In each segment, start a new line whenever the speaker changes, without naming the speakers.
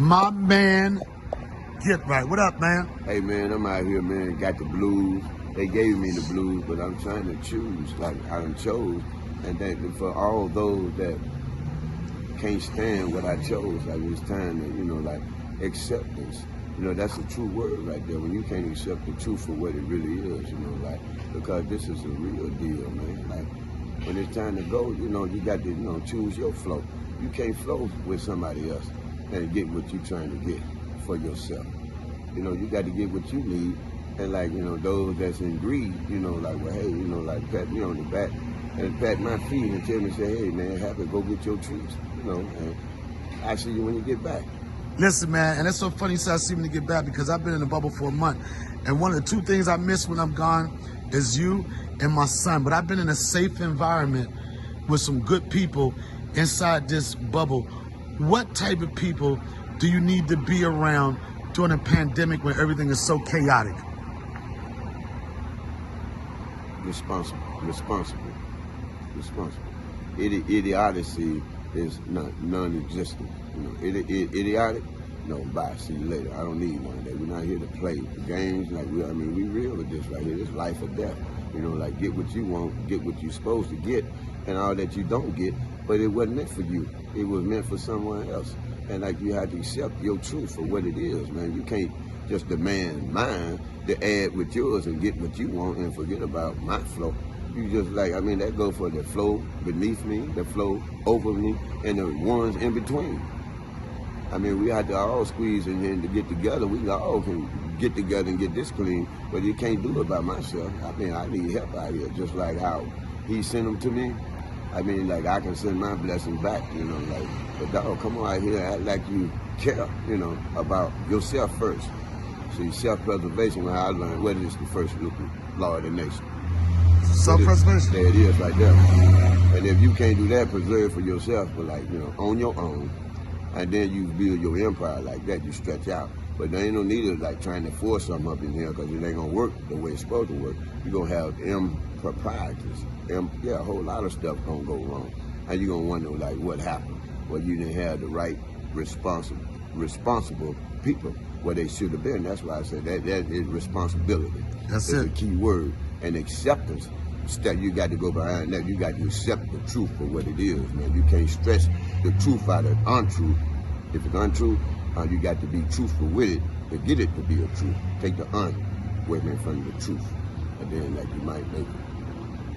My man, Get Right. What up, man?
Hey man, I'm out here, man. Got the blues. They gave me the blues, but I'm trying to choose. Like I done chose, and then for all those that can't stand what I chose, like it's time to, like acceptance. That's a true word right there. When you can't accept the truth for what it really is, because this is a real deal, man. Like when it's time to go, you got to, choose your flow. You can't flow with somebody else and get what you're trying to get for yourself. You got to get what you need. And like, those that's in greed, like, well, hey, like pat me on the back and pat my feet and tell me, say, hey, man, happy, go get your treats, and I see you when you get back.
Listen, man, and it's so funny you say I see when you get back because I've been in the bubble for a month. And one of the two things I miss when I'm gone is you and my son. But I've been in a safe environment with some good people inside this bubble. What type of people do you need to be around during a pandemic when everything is so chaotic?
Responsible. Idiocy is non-existent. Idiotic? No, bye. See you later. I don't need one of that. We're not here to play the games. Like we real with this right here. This life or death. Like get what you want, get what you're supposed to get, and all that you don't get. But it wasn't meant for you. It was meant for someone else. And like you have to accept your truth for what it is, man. You can't just demand mine to add with yours and get what you want and forget about my flow. You just that go for the flow beneath me, the flow over me, and the ones in between. We have to all squeeze in here to get together. We all can get together and get this clean, but you can't do it by myself. I need help out here, just like how he sent them to me. I can send my blessing back, but dog, come on out here, act like you care, about yourself first. See, self-preservation, when I learned, what is the first law of the nation?
Self-preservation?
There it is right there. And if you can't do that, preserve for yourself, but on your own, and then you build your empire like that, you stretch out. But there ain't no need of trying to force something up in here because it ain't gonna work the way it's supposed to work. You're gonna have improprieties. A whole lot of stuff gonna go wrong. And you're gonna wonder what happened. Well, you didn't have the right responsible people where they should have been. That's why I said that is responsibility.
That's
it.
It's
a key word. And acceptance. You got to go behind that. You got to accept the truth for what it is, man. You can't stress the truth out of untruth. If it's untrue, you got to be truthful with it to get it to be a truth. Take the away in front of the truth, and then you might make it.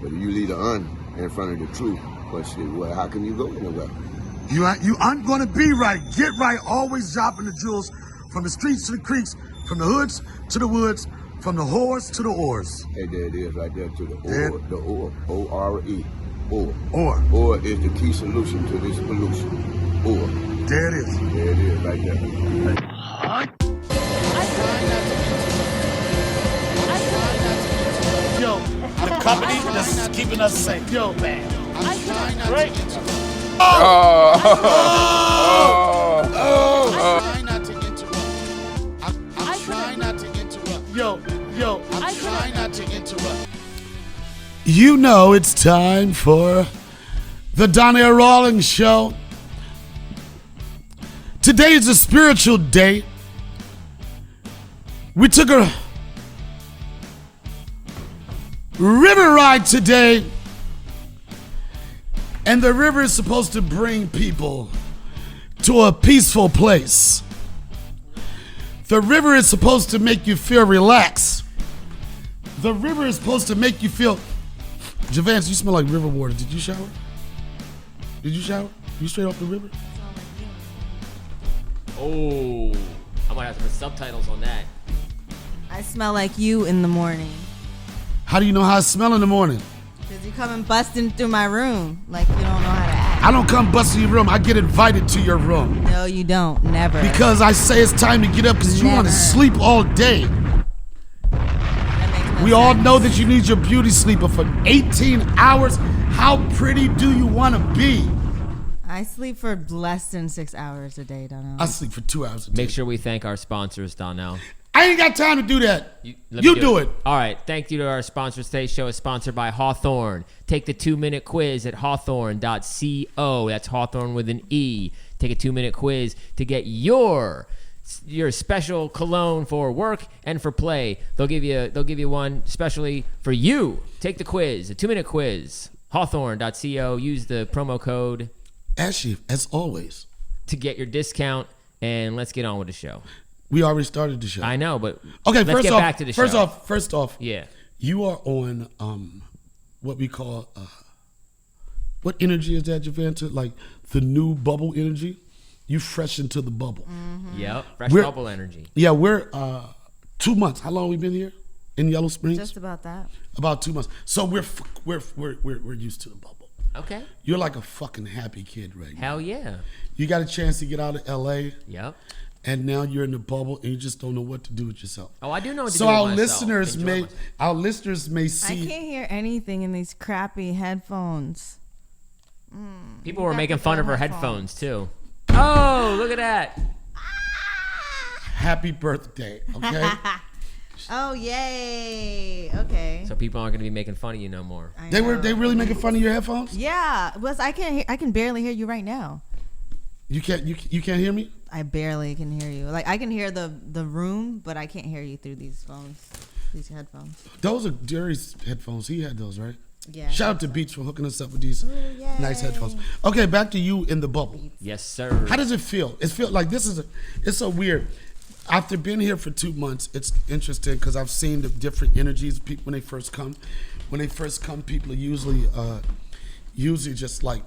But if you leave the in front of the truth, well, how can you go anywhere?
You aren't going to be right. Get right. Always dropping the jewels from the streets to the creeks, from the hoods to the woods, from the whores to the oars.
Hey, there it is right there to the oar. The oar. O-R-E. Oar.
Or.
Oar is the key solution to this pollution. Oar.
There it is.
There it is right there.
Yo, the company that's keeping us safe. Yo, man. Right?
I'm trying not to interrupt.
Yo.
I'm trying not to interrupt.
You know it's time for the Donnell Rawlings Show. Today is a spiritual day. We took a river ride today, and the river is supposed to bring people to a peaceful place. The river is supposed to make you feel relaxed. The river is supposed to make you feel... Javant, you smell like river water. Did you shower? You straight off the river?
Oh, I might have to put subtitles on that.
I smell like you in the morning.
How do you know how I smell in the morning?
Because you come and busting through my room like you don't know how to act.
I don't come busting your room. I get invited to your room.
No, you don't. Never.
Because I say it's time to get up because you want to sleep all day. We all know that you need your beauty sleeper for 18 hours. How pretty do you want to be?
I sleep for less than 6 hours a day, Donnell.
I sleep for 2 hours a day.
Make sure we thank our sponsors, Donnell.
I ain't got time to do that.
Let
You
me
do it.
All right. Thank you to our sponsors. Today's show is sponsored by Hawthorne. Take the 2-minute quiz at hawthorne.co. That's Hawthorne with an E. Take a 2-minute quiz to get your special cologne for work and for play. They'll give you one specially for you. Take the quiz, a 2-minute quiz. Hawthorne.co. Use the promo code
Ashley, as always,
to get your discount. And let's get on with the show.
we already started the show.
I know, but
Okay,
let's get back to the show.
First off,
Yeah.
you are on what we call what energy is that, Javant? Like the new bubble energy. You fresh into the bubble.
Yep. Fresh
We're-
bubble energy.
Yeah, we're 2 months. How long we been here in Yellow Springs?
Just about that.
About 2 months. So we're used to the bubble.
Okay.
You're like a fucking happy kid right now.
Hell yeah.
You got a chance to get out of LA,
Yep.
and now you're in the bubble, and you just don't know what to do with yourself.
Oh, I do know what to
So
do with
our
myself.
listeners
Enjoy
may
myself.
our listeners may
I
see.
can't hear anything in these crappy headphones.
People were
got
making
the
fun of
good
her
headphones.
headphones too. Oh, look at that.
Happy birthday, okay?
Oh, yay. Okay.
So people aren't going to be making fun of you no more.
I
they
know.
really making fun of your headphones?
Yeah, but I can barely hear you right now.
You can't hear me?
I barely can hear you. Like I can hear the room, but I can't hear you through these headphones.
Those are Darius headphones. He had those, right?
Yeah.
Shout out to Beach for hooking us up with these
yay.
nice headphones. Okay, back to you in the bubble.
Yes, sir.
How does it feel? It feels like it's so weird. After being here for 2 months, it's interesting because I've seen the different energies of people when they first come. When they first come, people are usually just like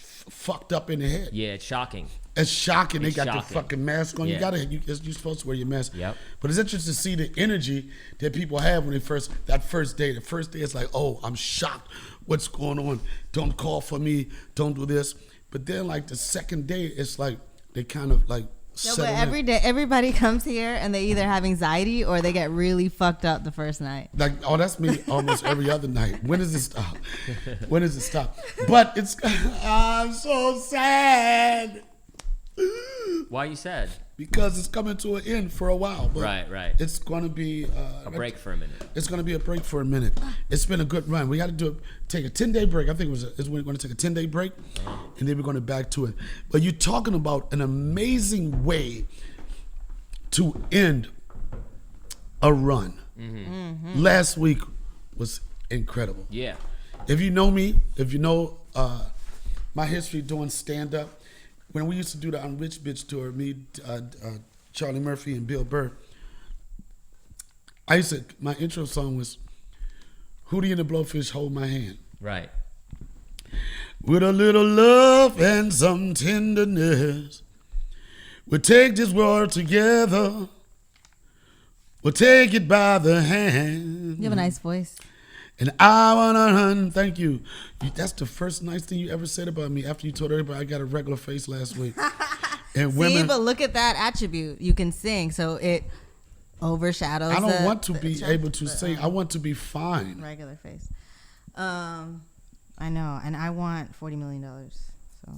fucked up in the head.
Yeah, it's shocking.
It's shocking.
It's
They got
shocking.
the fucking mask on.
Yeah.
You're supposed to wear your mask.
Yep.
But it's interesting to see the energy that people have when that first day. The first day it's like, oh, I'm shocked. What's going on? Don't call for me. Don't do this. But then like the second day, it's like they kind of like
No,
settle
but
in.
every day, everybody comes here and they either have anxiety or they get really fucked up the first night.
Like, oh, that's me almost every other night. When does it stop? When does it stop? But it's, I'm so sad
Why you sad?
because it's coming to an end for a while. But
Right.
It's going to be
A break for a minute.
It's going to be a break for a minute. It's been a good run. We had to take a 10-day break. I think we're going to take a 10-day break, and then we're going to back to it. But you're talking about an amazing way to end a run. Last week was incredible.
Yeah.
If you know me, if you know my history doing stand-up, when we used to do the I'm Rich Bitch tour, me, Charlie Murphy, and Bill Burr, my intro song was, Hootie and the Blowfish, Hold My Hand.
Right.
With a little love and some tenderness, we'll take this world together. We'll take it by the hand.
You have a nice voice.
And I wanna run. Thank you. That's the first nice thing you ever said about me after you told everybody I got a regular face last week. And
See, but look at that attribute. You can sing, so it overshadows.
I don't want to
the
be able to sing. I want to be fine.
Regular face. I know, and I want $40 million. So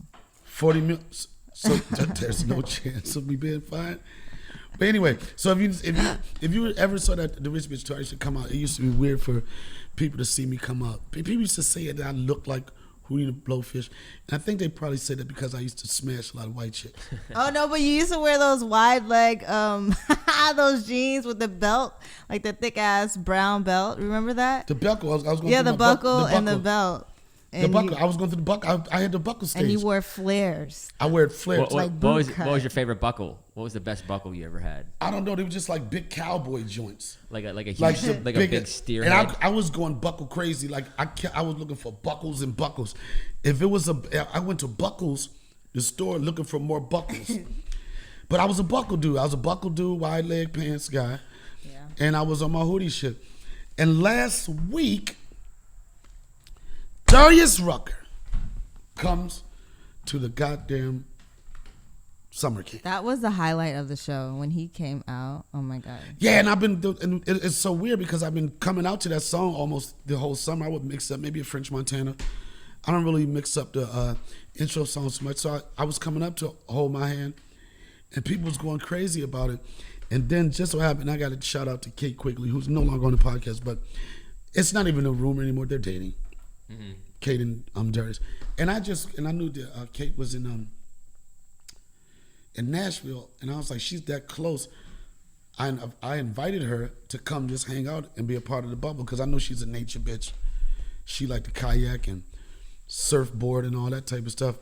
40 mil. So there's no chance of me being fine. But anyway, so if you ever saw that the Rich Bitch tour, I used to come out. It used to be weird for people to see me come out. People used to say that I looked like Hootie the Blowfish, and I think they probably said that because I used to smash a lot of white chicks.
Oh no, but you used to wear those wide leg, those jeans with the belt, like the thick ass brown belt. Remember that?
The buckle. I was going
Yeah,
through
the
my
buckle and the belt.
The buckle. I was going through the buckle. I had the buckle stage.
And you wore flares.
I wear it flared.
What,
like
what was
boot cut.
what was your favorite buckle? What was the best buckle you ever had?
I don't know. They were just like big cowboy joints.
Like a huge,
Like
like,
the
a big steer
And
head.
I was going buckle crazy. Like I was looking for buckles and buckles. If it was I went to Buckles, the store, looking for more buckles. But I was a buckle dude. I was a buckle dude, wide leg pants guy.
Yeah.
And I was on my hoodie shit. And last week, Darius Rucker comes to the goddamn summer camp.
That was the highlight of the show when he came out. Oh my god.
Yeah, and it's so weird because I've been coming out to that song almost the whole summer. I would mix up maybe a French Montana. I don't really mix up the intro songs so much. So I was coming up to Hold My Hand, and people was going crazy about it. And then just so happened, I got to shout out to Kate Quigley, who's no longer on the podcast, but it's not even a rumor anymore. They're dating. Mm-hmm. Kate and Darius. And I knew that Kate was in in Nashville, and I was like, she's that close. I invited her to come just hang out and be a part of the bubble because I know she's a nature bitch. She liked to kayak and surfboard and all that type of stuff.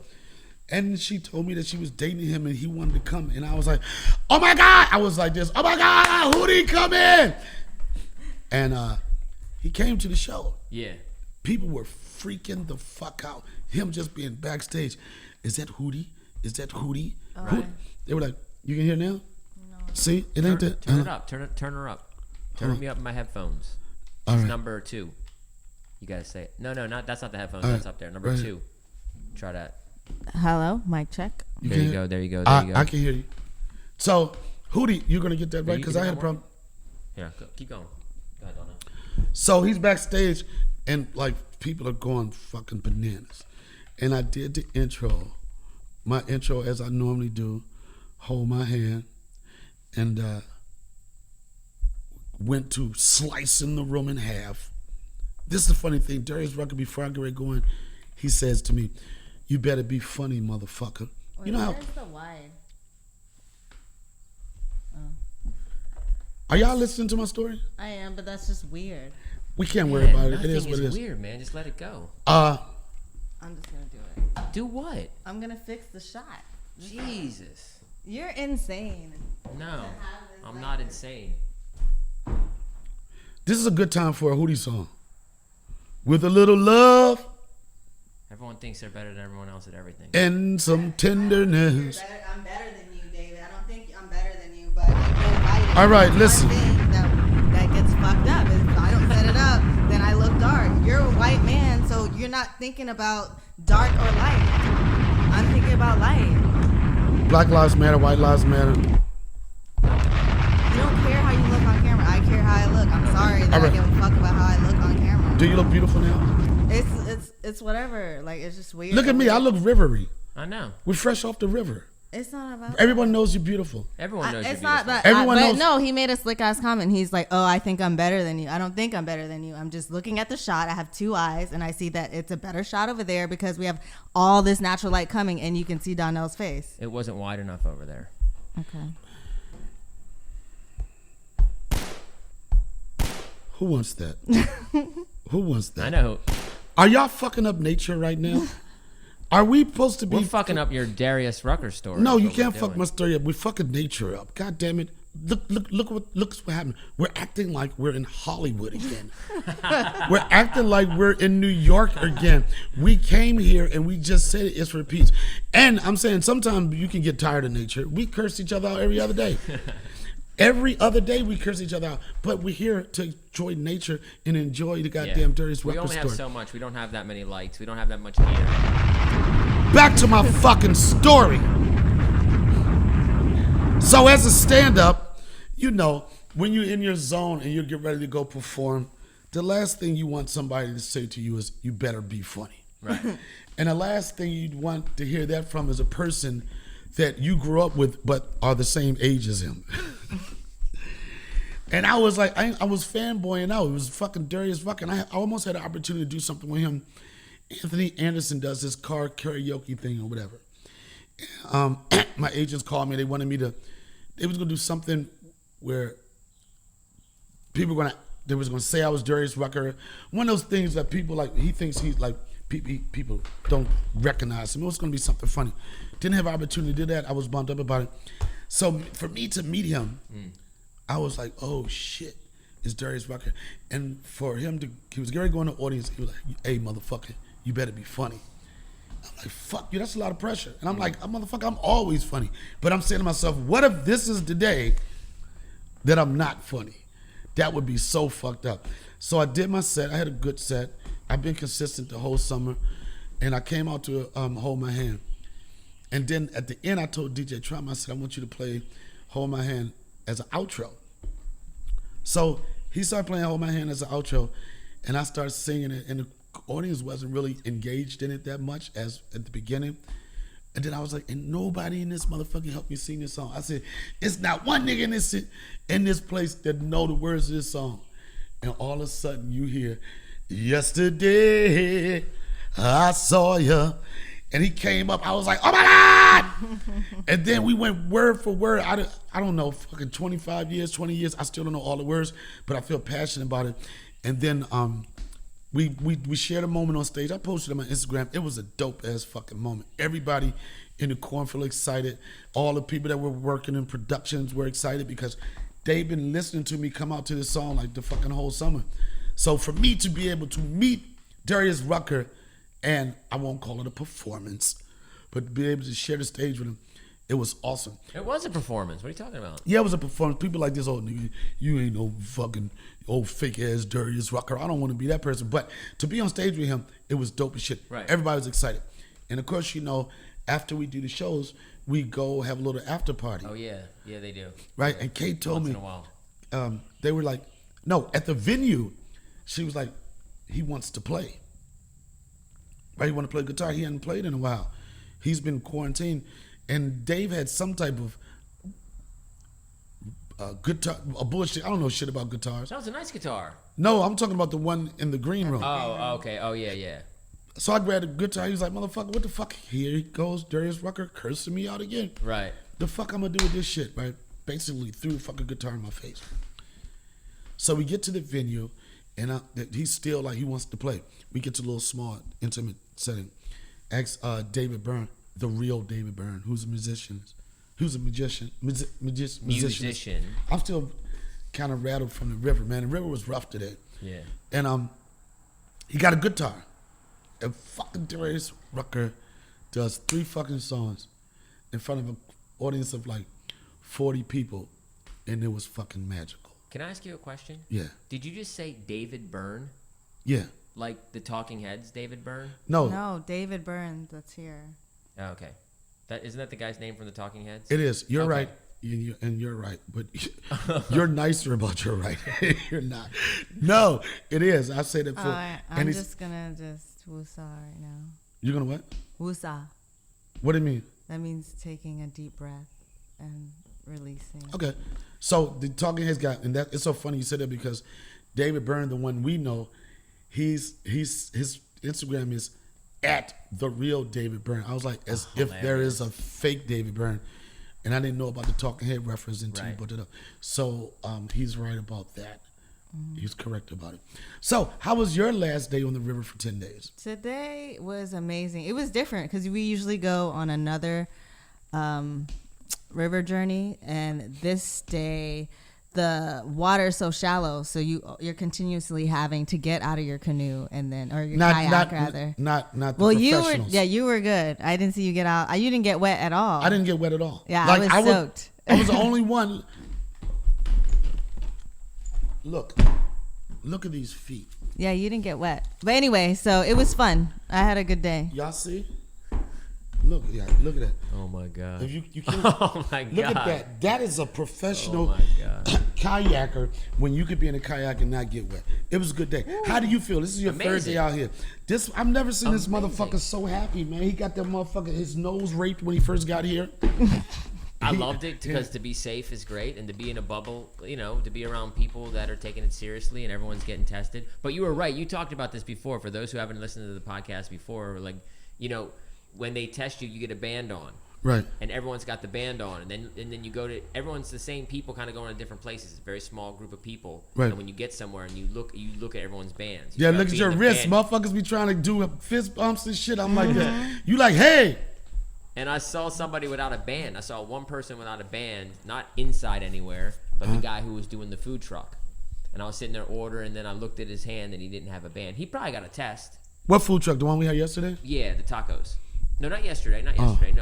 And she told me that she was dating him and he wanted to come. And I was like, oh my God. I was like this, oh my God, who did he come in? And he came to the show.
Yeah.
People were freaking the fuck out. Him just being backstage. Is that Hootie? Is that Hootie?
Right.
They were like, you can hear now?
No.
See, it ain't that.
Turn it up. Turn her up. Turn me up in my headphones.
All
It's
right.
number 2. You gotta say it. No, that's not the headphones.
All
That's
right.
up there. Number
Right.
2. Try that.
Hello, mic check.
There you go. There you go.
I can hear you. So, Hootie, you're going to get that right?
you
Because
get
I had a
that
problem.
Yeah, keep going. Go ahead, Donna.
So he's backstage, and like people are going fucking bananas. And I did the intro, my intro as I normally do, hold my hand, and went to slicing the room in half. This is the funny thing. Darius Rucker, before I get ready going, he says to me, "You better be funny, motherfucker." You know how?
Where's the wide?
Are y'all listening to my story?
I am, but that's just weird.
We can't worry
Man,
about it. It
nothing
is what it is.
weird, man. Just let it go.
I'm just gonna do it.
Do what?
I'm gonna fix the shot.
Jesus.
You're insane.
No, I'm not insane.
This is a good time for a Hootie song. With a little love
Everyone thinks they're better than everyone else at everything.
and some tenderness.
I'm better than you, David. I don't think I'm better than you, but you've been invited.
All right,
One
listen.
thing that gets fucked up is if I don't set it up, then I look dark. You're a white man, so you're not thinking about dark or light. I'm thinking about light.
Black Lives Matter, White Lives Matter.
You don't care how you look on camera. I care how I look. I'm sorry that
All right.
I give a fuck about how I look on camera.
Do you look beautiful now?
It's whatever. Like, it's just weird.
Look at me. I look rivery.
I know.
We're fresh off the river.
It's not about.
Everyone knows you're beautiful.
Everyone knows
It's
you're
not,
beautiful.
but,
Everyone
but
knows-
no, he made a slick ass comment. He's like, "Oh, I think I'm better than you." I don't think I'm better than you. I'm just looking at the shot. I have 2 eyes, and I see that it's a better shot over there because we have all this natural light coming, and you can see Donnell's face.
It wasn't wide enough over there.
Okay.
Who wants that? Who wants that?
I know.
Are y'all fucking up nature right now? Are we supposed to be
We're fucking up your Darius Rucker story.
No,
is
you
what we're
can't fuck
doing.
my story up. We're fucking nature up. God damn it. Look what happened. We're acting like we're in Hollywood again. We're acting like we're in New York again. We came here and we just said it's for peace. And I'm saying sometimes you can get tired of nature. We curse each other out every other day. Every other day we curse each other out. But we're here to enjoy nature and enjoy the goddamn Darius
We
Rucker
only have
story.
so much. We don't have that many lights. We don't have that much gear.
Back to my fucking story. So as a stand-up, you know, when you're in your zone and you get ready to go perform, the last thing you want somebody to say to you is, you better be funny.
Right.
And the last thing you'd want to hear that from is a person that you grew up with but are the same age as him. And I was like, I was fanboying out. It was fucking Darius Rucker. And I almost had an opportunity to do something with him. Anthony Anderson does this car karaoke thing or whatever. My agents called me. They was gonna do something where they was gonna say I was Darius Rucker. One of those things that people like, he thinks he's like, people don't recognize him. It was gonna be something funny. Didn't have an opportunity to do that. I was bummed up about it. So for me to meet him, I was like, oh shit, it's Darius Rucker. And for him he was going to the audience. He was like, hey motherfucker, you better be funny. I'm like, fuck you, that's a lot of pressure. And I'm like, motherfucker, I'm always funny. But I'm saying to myself, what if this is the day that I'm not funny? That would be so fucked up. So I did my set. I had a good set. I've been consistent the whole summer. And I came out to Hold My Hand. And then at the end, I told DJ Trump, I said, I want you to play Hold My Hand as an outro. So he started playing Hold My Hand as an outro, and I started singing it, and the audience wasn't really engaged in it that much as at the beginning. And then I was like, and nobody in this motherfucker helped me sing this song. I said, it's not one nigga in this place that know the words of this song. And all of a sudden you hear, yesterday I saw ya And he came up. I was like, oh my God! And then we went word for word. I don't know, fucking 25 years, 20 years. I still don't know all the words, but I feel passionate about it. And then we shared a moment on stage. I posted it on my Instagram. It was a dope ass fucking moment. Everybody in the cornfield excited. All the people that were working in productions were excited because they've been listening to me come out to this song like the fucking whole summer. So for me to be able to meet Darius Rucker, and I won't call it a performance, but to be able to share the stage with him, it was awesome.
It was a performance. What are you talking about?
Yeah, it was a performance. People like this, oh nigga, you ain't no fucking old fake ass Darius Rucker. I don't want to be that person. But to be on stage with him, it was dope as shit.
Right.
Everybody was excited. And of course, you know, after we do the shows, we go have a little after party.
Oh yeah, yeah they do.
Right, and Kate told
Once
me,
in a while.
they were like, no, at the venue, she was like, he wants to play. Right, he want to play guitar. He hadn't played in a while. He's been quarantined, and Dave had some type of guitar, a bullshit. I don't know shit about guitars.
That was a nice guitar.
No, I'm talking about the one in the green room.
Oh, okay. Oh, yeah, yeah.
So I grabbed a guitar. He was like, motherfucker, what the fuck? Here he goes, Darius Rucker cursing me out again.
Right.
The fuck I'm gonna do with this shit, right? Basically threw the fucking guitar in my face. So we get to the venue, and he's still like he wants to play. We get to a little small, intimate setting. Ask David Byrne, the real David Byrne, who's a musician. Musician. I'm still kind of rattled from the river, man. The river was rough today.
Yeah.
And he got a guitar. And fucking Darius Rucker does 3 fucking songs in front of an audience of like 40 people, and it was fucking magical.
Can I ask you a question?
Yeah.
Did you just say David Byrne?
Yeah.
Like the Talking Heads, David Byrne?
No, David Byrne, that's here.
Oh, okay. Isn't that the guy's name from the Talking Heads?
It is. You're
Okay.
right. And you're right. But you're nicer about your right. You're not. No, it is. I say that for.
I'm just gonna woosah right now.
You're gonna what?
Woosah.
What do you mean?
That means taking a deep breath and releasing.
Okay. So the Talking Heads guy, and that it's so funny you said that because David Byrne, the one we know, his Instagram is at the real David Byrne. I was like, as if there is a fake David Byrne, and I didn't know about the Talking Head reference until you brought it up. So he's right about that. He's correct about it. So how was your last day on the river for 10 days?
Today was amazing. It was different because we usually go on another river journey, and this day the water is so shallow, so you're continuously having to get out of your canoe and then or your kayak rather.
Not the
well,
professionals.
you were good. I didn't see you get out. You didn't get wet at all.
I didn't get wet at all.
Yeah, like, I was soaked.
I was the only one. Look at these feet.
Yeah, you didn't get wet. But anyway, so it was fun. I had a good day.
Y'all see? Look at that.
Oh my god.
If you can't,
oh my god.
Look at that. That is a professional
Oh my god.
kayaker when you could be in a kayak and not get wet. It was a good day. How do you feel? This is your third day out here. I've never seen this motherfucker so happy, man. He got that motherfucker, his nose raped when he first got here.
I loved it because to be safe is great, and to be in a bubble, to be around people that are taking it seriously and everyone's getting tested. But you were right. You talked about this before. For those who haven't listened to the podcast before, like, when they test you, you get a band on.
Right.
And everyone's got the band on, and then you go to everyone's the same people, kind of going to different places. It's a very small group of people.
Right.
And when you get somewhere and you look at everyone's bands.
Yeah, look at your wrists. Motherfuckers be trying to do fist bumps and shit. I'm like that. You like, hey.
And I saw somebody without a band. I saw one person without a band, not inside anywhere, but the guy who was doing the food truck. And I was sitting there ordering, and then I looked at his hand, and he didn't have a band. He probably got a test.
What food truck? The one we had yesterday?
Yeah, the tacos. No, not yesterday. No,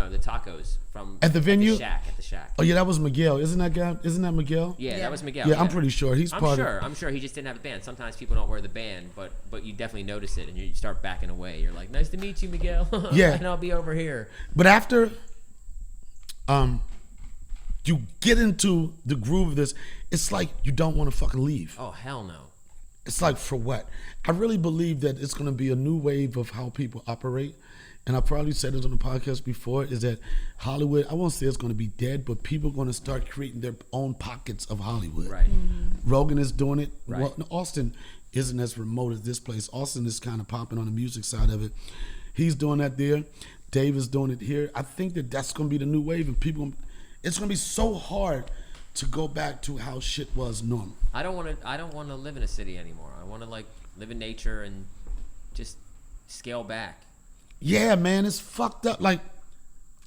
the tacos from
at the venue.
At the shack.
Oh yeah, that was Miguel. Isn't that Miguel?
Yeah, that was Miguel.
Yeah, I'm pretty sure he's part of it.
I'm sure he just didn't have a band. Sometimes people don't wear the band, but you definitely notice it, and you start backing away. You're like, nice to meet you, Miguel.
Yeah,
and I'll be over here.
But after, you get into the groove of this, it's like you don't want to fucking leave.
Oh hell no.
It's like, for what? I really believe that it's going to be a new wave of how people operate. And I probably said it on the podcast before, is that Hollywood, I won't say it's going to be dead, but people are going to start creating their own pockets of Hollywood.
Right.
Rogan is doing it.
Right.
Well, Austin isn't as remote as this place. Austin is kind of popping on the music side of it. He's doing that there. Dave is doing it here. I think that that's going to be the new wave, and people, it's going to be so hard to go back to how shit was normal.
I don't want to live in a city anymore. I want to like live in nature and just scale back.
Yeah, man, it's fucked up. Like,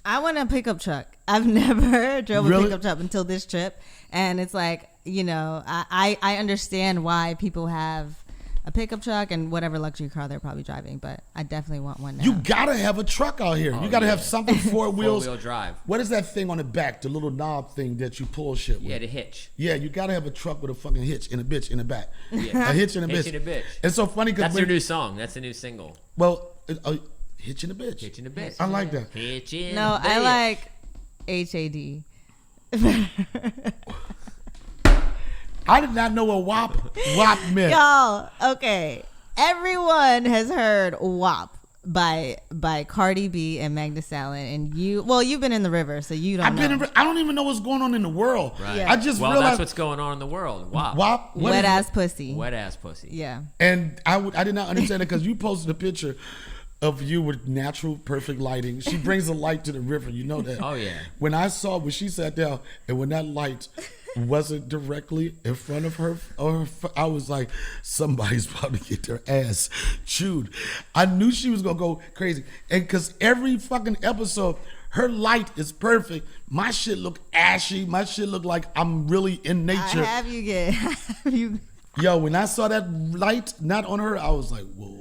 I want a pickup truck. I've never drove a pickup truck until this trip, and it's like, you know, I understand why people have a pickup truck and whatever luxury car they're probably driving, but I definitely want one now.
you gotta have a truck out here. You gotta have something four wheels.
4-wheel drive.
What is that thing on the back? The little knob thing that you pull shit with?
Yeah, the hitch.
Yeah, you gotta have a truck with a fucking hitch and a bitch in the back.
Yeah.
A hitch and a bitch.
Hitch and a bitch.
It's so funny because
That's their new song. That's the new single.
Well, hitch and a bitch.
Hitch and a bitch.
I like that.
Hitch and
No,
a bitch.
I like HAD.
I did not know what WAP meant.
Y'all, okay. Everyone has heard WAP by Cardi B and Meg Thee Stallion, and you've been in the river, so you don't know.
I don't even know what's going on in the world.
Right.
Yeah.
I just
Well,
realized
that's what's going on in the world. WAP.
WAP. what
Wet
is it?
ass pussy.
Wet ass pussy.
Yeah.
And I did not understand it because you posted a picture of you with natural, perfect lighting. She brings a light to the river. You know that.
Oh, yeah.
When I saw when she sat down and when that light wasn't directly in front of her, I was like, somebody's about to get their ass chewed. I knew she was gonna go crazy, and because every fucking episode, her light is perfect. My shit look ashy. My shit look like I'm really in nature.
I have you.
Yo, when I saw that light not on her, I was like, whoa.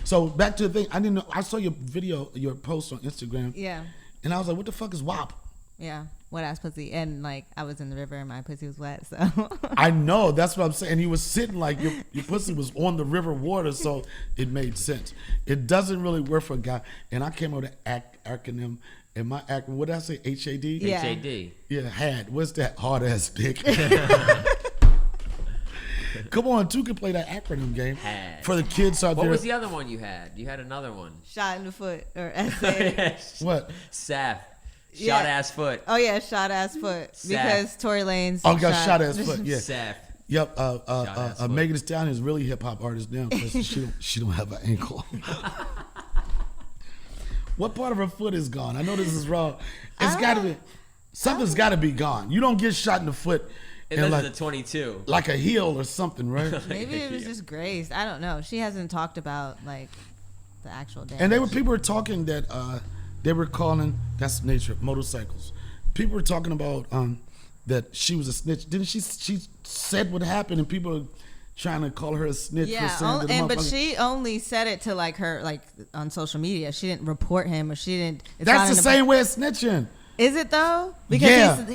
So back to the thing, I didn't know. I saw your video, your post on Instagram.
Yeah.
And I was like, what the fuck is WAP?
Yeah. Wet ass pussy. And like, I was in the river and my pussy was wet, so.
I know, that's what I'm saying. He was sitting like your pussy was on the river water, so it made sense. It doesn't really work for a guy. And I came up with an acronym. And my acronym, what did I say? HAD?
Yeah.
HAD.
Yeah, had. What's that? Hard ass dick. Come on, two can play that acronym game.
Had.
For the kids out
What
there.
was the other one you had? You had another one.
Shot in the foot or SA.
What?
Saf.
Yeah.
Shot ass foot.
Oh yeah, shot ass foot. Because Tory Lanez.
Oh, got shot ass foot. Yeah.
Saf.
Yep.
ass foot.
Megan Thee Stallion is really a hip hop artist now because she don't have an ankle. What part of her foot is gone? I know this is wrong. It's got to be something's got to be gone. You don't get shot in the foot.
Unless
like,
it's a 22.
like a heel or something, right?
Maybe it was just grazed. I don't know. She hasn't talked about like the actual damage.
And people were talking that they were calling, that's nature, motorcycles. People were talking about that she was a snitch. Didn't she said what happened and people are trying to call her a snitch for saying that
but she only said it to like her like on social media. She didn't report him or she didn't.
That's the same way as snitching.
Is it though? Because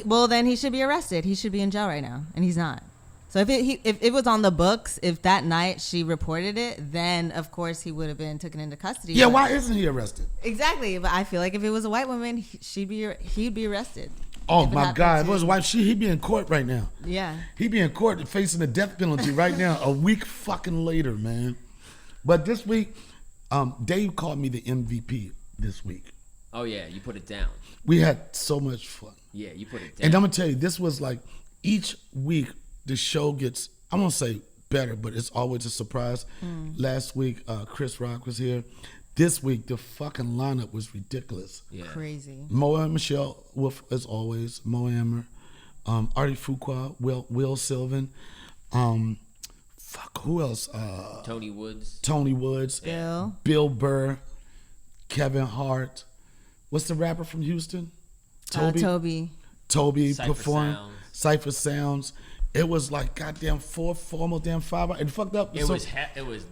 Yeah.
then he should be arrested. He should be in jail right now, and he's not. So if it was on the books, if that night she reported it, then of course he would have been taken into custody.
Yeah,
But-
why isn't he arrested?
Exactly, but I feel like if it was a white woman, he'd be arrested.
Oh
If it
my
happened
God! If
to-
it was white, he'd be in court right now.
Yeah.
He'd be in court facing the death penalty right now. A week fucking later, man. But this week, Dave called me the MVP this week.
Oh, yeah. You put it down.
We had so much fun.
Yeah, you put it down.
And I'm gonna tell you, this was like each week the show gets, I'm gonna say better, but it's always a surprise. Last week, Chris Rock was here. This week, the fucking lineup was ridiculous.
Yeah.
Crazy.
Mo and Michelle Wolf, as always. Mo Ammer, Artie Fuqua, Will Sylvan. Who else?
Tony Woods.
Tony Woods. Bill Burr. Kevin Hart. What's the rapper from Houston?
Toby.
Toby
Cypher
performed.
Sounds.
Cypher Sounds. It was like goddamn four almost damn 5 hours. And fucked up.
It was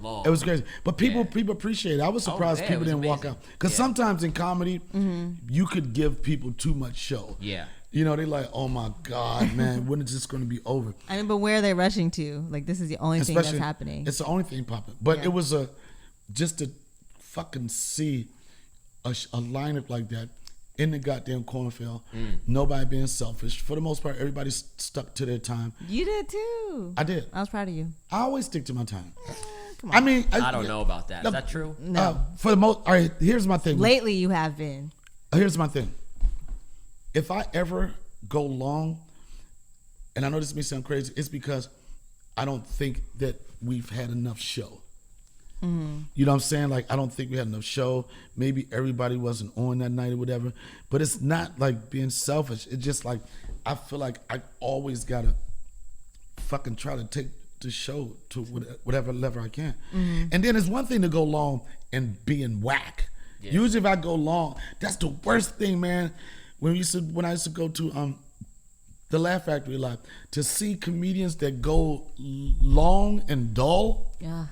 long.
It was crazy. But people appreciate it. I was surprised
yeah, it
people
was
didn't walk
amazing.
out. Because sometimes in comedy, you could give people too much show.
Yeah.
You know, they like, oh my God, man, when is this going to be over?
I mean, but where are they rushing to? Like, this is the only thing that's happening.
It's the only thing popping. But
Yeah.
it was just to fucking see a lineup like that in the goddamn cornfield. Nobody being selfish. For the most part, everybody's stuck to their time.
You did too.
I did.
I was proud of you.
I always stick to my time.
Come on.
I mean,
I don't know about that. Is that true?
No.
For the most, all right, here's my thing.
Lately, you have been.
Here's my thing. If I ever go long, and I know this may sound crazy, it's because I don't think that we've had enough show. You know what I'm saying? Like, I don't think we had enough show. Maybe everybody wasn't on that night or whatever. But it's not like being selfish. It's just like, I feel like I always gotta fucking try to take the show to whatever level I can. And then it's one thing to go long and being whack. Yeah. Usually if I go long, that's the worst thing, man. When I used to go to the Laugh Factory a lot, to see comedians that go long and dull. Yeah.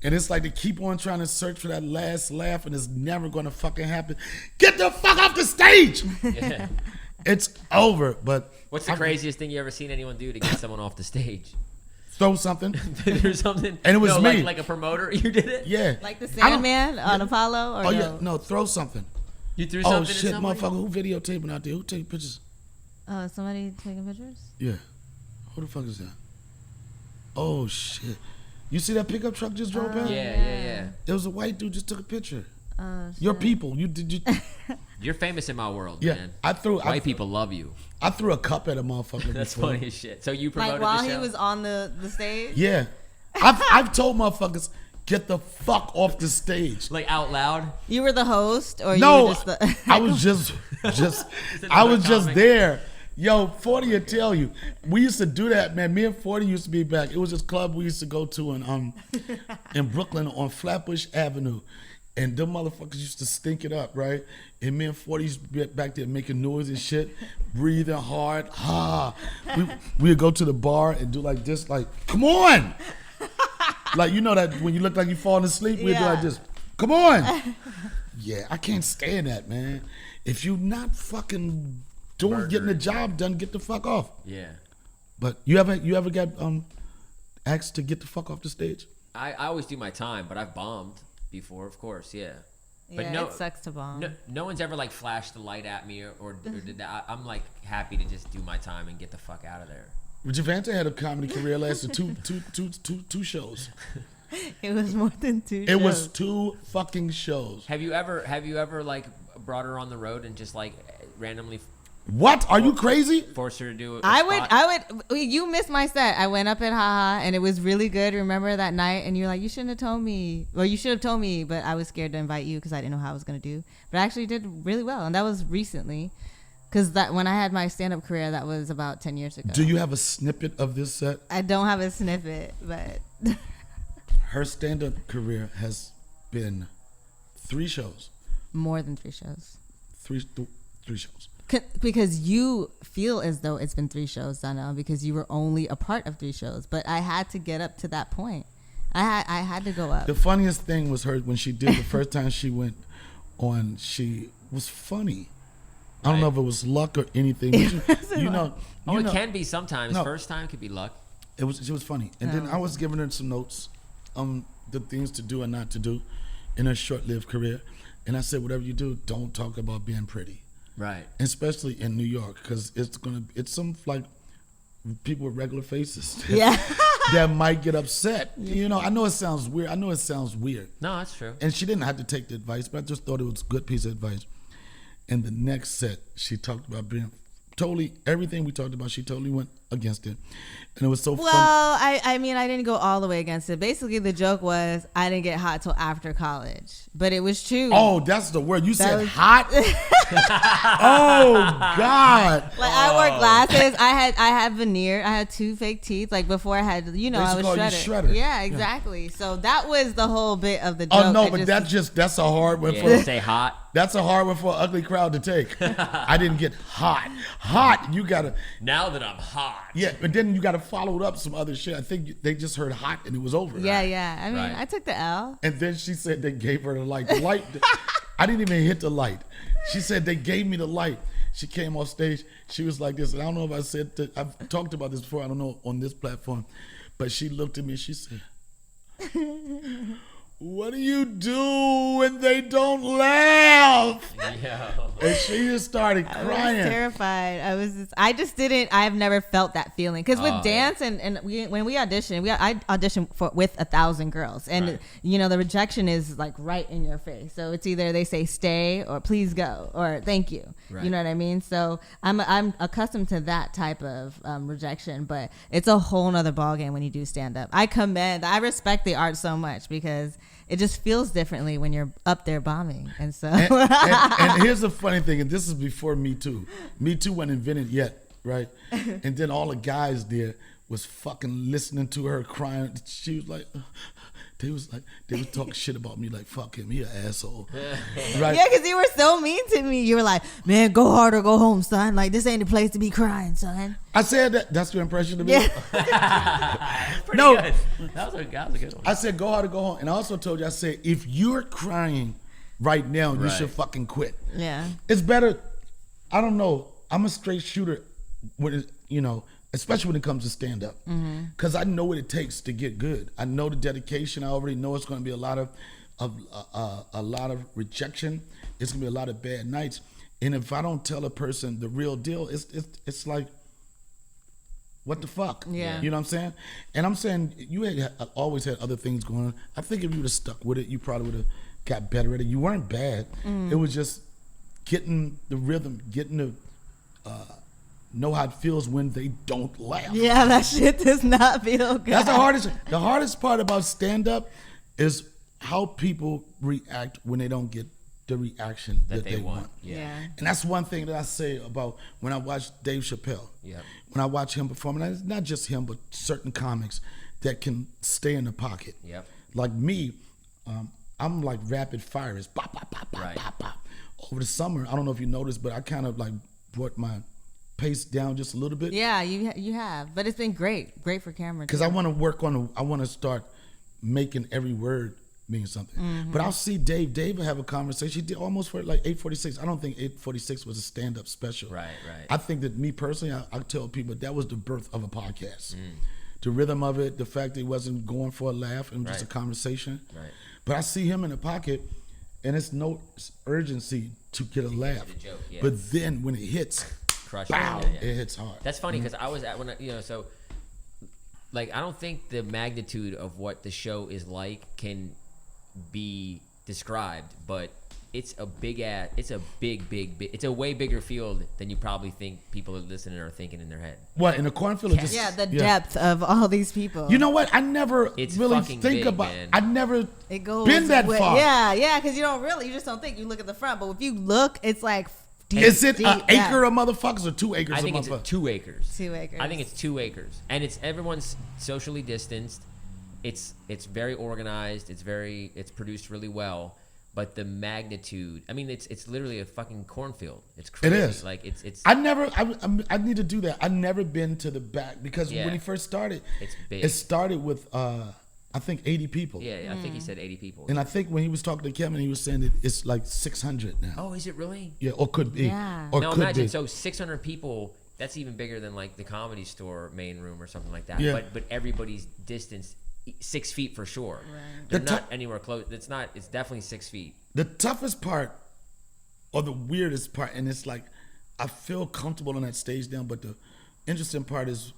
And it's like they keep on trying to search for that last laugh, and it's never gonna fucking happen. Get the fuck off the stage! Yeah. It's over. But
what's the craziest thing you ever seen anyone do to get someone off the stage?
Throw something.
There's something.
And it was me.
Like a promoter, you did it?
Yeah.
Like the Sandman on Apollo? Or
yeah. No, throw something.
You threw something.
Oh shit, motherfucker! Who videotaping out there? Who taking pictures?
Somebody taking pictures?
Yeah. Who the fuck is that? Oh shit! You see that pickup truck just drove by?
Yeah.
It was a white dude just took a picture.
Shit.
Your people, you.
You're famous in my world,
yeah,
man. White people love you.
I threw a cup at a motherfucker.
That's
before.
funny as shit. So you promoted
like while
the show?
he was on the stage?
Yeah, I've told motherfuckers, get the fuck off the stage.
Like out loud?
You were the host, or
no?
You were just the
I was just I was just there. Yo, 40 will tell you. We used to do that, man. Me and 40 used to be back. It was this club we used to go to in Brooklyn on Flatbush Avenue. And them motherfuckers used to stink it up, right? And me and 40 used to be back there making noise and shit, breathing hard. We would go to the bar and do like this, like, come on! Like, you know that when you look like you falling asleep, we'd do like this, come on! Yeah, I can't stand that, man. If you not fucking getting the job done, get the fuck off.
Yeah.
But you ever got asked to get the fuck off the stage?
I always do my time, but I've bombed before, of course, yeah. But
yeah, it sucks to bomb.
No one's ever like flashed the light at me or did that. I'm like happy to just do my time and get the fuck out of there.
Javant had a comedy career lasted two shows.
It was more than two shows.
It was 2 fucking shows.
Have you ever like brought her on the road and just like randomly?
What? Are you crazy?
Force her to do it.
I would. You missed my set. I went up at Haha, and it was really good. Remember that night? And you're like, you shouldn't have told me. Well, you should have told me, but I was scared to invite you because I didn't know how I was gonna do. But I actually did really well, and that was recently. Because that when I had my stand-up career, that was about 10 years ago.
Do you have a snippet of this set?
I don't have a snippet, but
her stand-up career has been 3 shows.
More than 3 shows.
Three shows.
Because you feel as though it's been 3 shows, Donnell, because you were only a part of 3 shows. But I had to get up to that point. I had to go up.
The funniest thing was her when she did the first time she went on. She was funny. I don't know if it was luck or anything. But you know.
It can be sometimes. No, first time could be luck.
She was funny, and then I was giving her some notes, the things to do and not to do, in her short-lived career, and I said, whatever you do, don't talk about being pretty.
Right.
Especially in New York, because it's some like people with regular faces.
Yeah.
That might get upset. You know, I know it sounds weird. No,
that's true.
And she didn't have to take the advice, but I just thought it was a good piece of advice. And the next set, she talked about being totally, everything we talked about, she totally went against it. And it was so fun.
Well, I mean, I didn't go all the way against it. Basically, the joke was I didn't get hot till after college. But it was true.
Oh, that's the word. You said hot? Oh, God.
Like, I wore glasses. I had veneer. I had 2 fake teeth. Like, before I had, I was shredded. Yeah, exactly. Yeah. So that was the whole bit of the joke.
Oh, no, but that's a hard one
for... say hot.
That's a hard one for an ugly crowd to take. I didn't get hot. Hot, you got to...
Now that I'm hot.
Yeah, but then you got to follow it up some other shit. I think they just heard hot and it was over.
Yeah, right? Yeah. I mean, I took the L.
And then she said they gave her the light. The light, I didn't even hit the light. She said they gave me the light. She came off stage. She was like this. And I don't know if I said that. I've talked about this before. I don't know on this platform. But she looked at me and she said, what do you do when they don't laugh?
Yeah.
And she just started
I was
crying.
terrified. I've never felt that feeling. Because with dance and when we audition, I audition with 1,000 girls. And, the rejection is like right in your face. So it's either they say stay or please go or thank you.
Right.
You know what I mean? So I'm accustomed to that type of rejection. But it's a whole nother ballgame when you do stand up. I respect the art so much because it just feels differently when you're up there bombing. And so
and here's the funny thing, and this is before Me Too. Me Too wasn't invented yet, right? And then all the guys there was fucking listening to her crying. She was like, they was talking shit about me like, fuck him, he an asshole. Right?
Yeah, because you were so mean to me. You were like, man, go hard or go home, son. Like, this ain't the place to be crying, son.
I said that. That's your impression of me?
Yeah.
Pretty
No.
good. That was a good one.
I said, go hard or go home. And I also told you, I said, if you're crying right now, you should fucking quit.
Yeah.
It's better. I don't know. I'm a straight shooter, especially when it comes to stand up, because I know what it takes to get good. I know the dedication. I already know it's going to be a lot of rejection. It's going to be a lot of bad nights. And if I don't tell a person the real deal, it's like, what the fuck?
Yeah.
You know what I'm saying? And I'm saying you had always had other things going on. I think if you would have stuck with it, you probably would have got better at it. You weren't bad. It was just getting the rhythm, getting the know how it feels when they don't laugh.
Yeah, that shit does not feel good.
That's the hardest. The hardest part about stand up is how people react when they don't get the reaction that they want.
Yeah.
And that's one thing that I say about when I watch Dave Chappelle.
Yep.
When I watch him perform, and it's not just him, but certain comics that can stay in the pocket.
Yep.
Like me, I'm like rapid fire. It's pop, pop, pop, pop,
Right.
pop, pop. Over the summer, I don't know if you noticed, but I kind of like brought my pace down just a little bit.
Yeah, you have. But it's been great for camera.
Because I want to work on, I want to start making every word mean something. But I'll see Dave will have a conversation. He did almost for like 846. I don't think 846 was a stand-up special.
Right.
I think that me personally, I tell people that was the birth of a podcast. The rhythm of it, the fact that he wasn't going for a laugh and just a conversation.
Right.
But I see him in the pocket, and it's no urgency to get a laugh.
The joke, yeah.
But then when it hits,
Crush
bow,
it. Yeah.
it hits hard.
That's funny because I was at so like I don't think the magnitude of what the show is like can be described, but it's a big it's a big it's a way bigger field than you probably think people are listening or thinking in their head.
What, in the cornfield? Or just,
Yeah, the depth of all these people.
You know what? I never
It's
really
fucking
think
big,
about.
man.
I never
It goes
been that
way-
far.
Yeah, because you just don't think. You look at the front, but if you look, it's like deep.
Is it
deep,
an
yeah.
acre of motherfuckers or 2 acres
I
of
think it's
motherfuckers?
2 acres.
2 acres.
I think it's 2 acres, and it's everyone's socially distanced. It's very organized. It's produced really well. But the magnitude, I mean, it's literally a fucking cornfield. It's crazy.
It is.
Like it's.
I need to do that. I've never been to the back because
Yeah.
when he first started,
It's big.
it started with I think 80 people.
Yeah, I think he said 80 people.
And I think when he was talking to Kevin, he was saying that it's like 600 now.
Oh, is it really?
Yeah, or could be.
Yeah.
Or
Now
could
imagine,
be.
so 600 people. That's even bigger than like the Comedy Store main room or something like that.
Yeah.
But everybody's distanced 6 feet for sure.
Right.
They're
The
not anywhere close. It's not. It's definitely 6 feet.
The toughest part, or the weirdest part, and it's like I feel comfortable on that stage now, but the interesting part is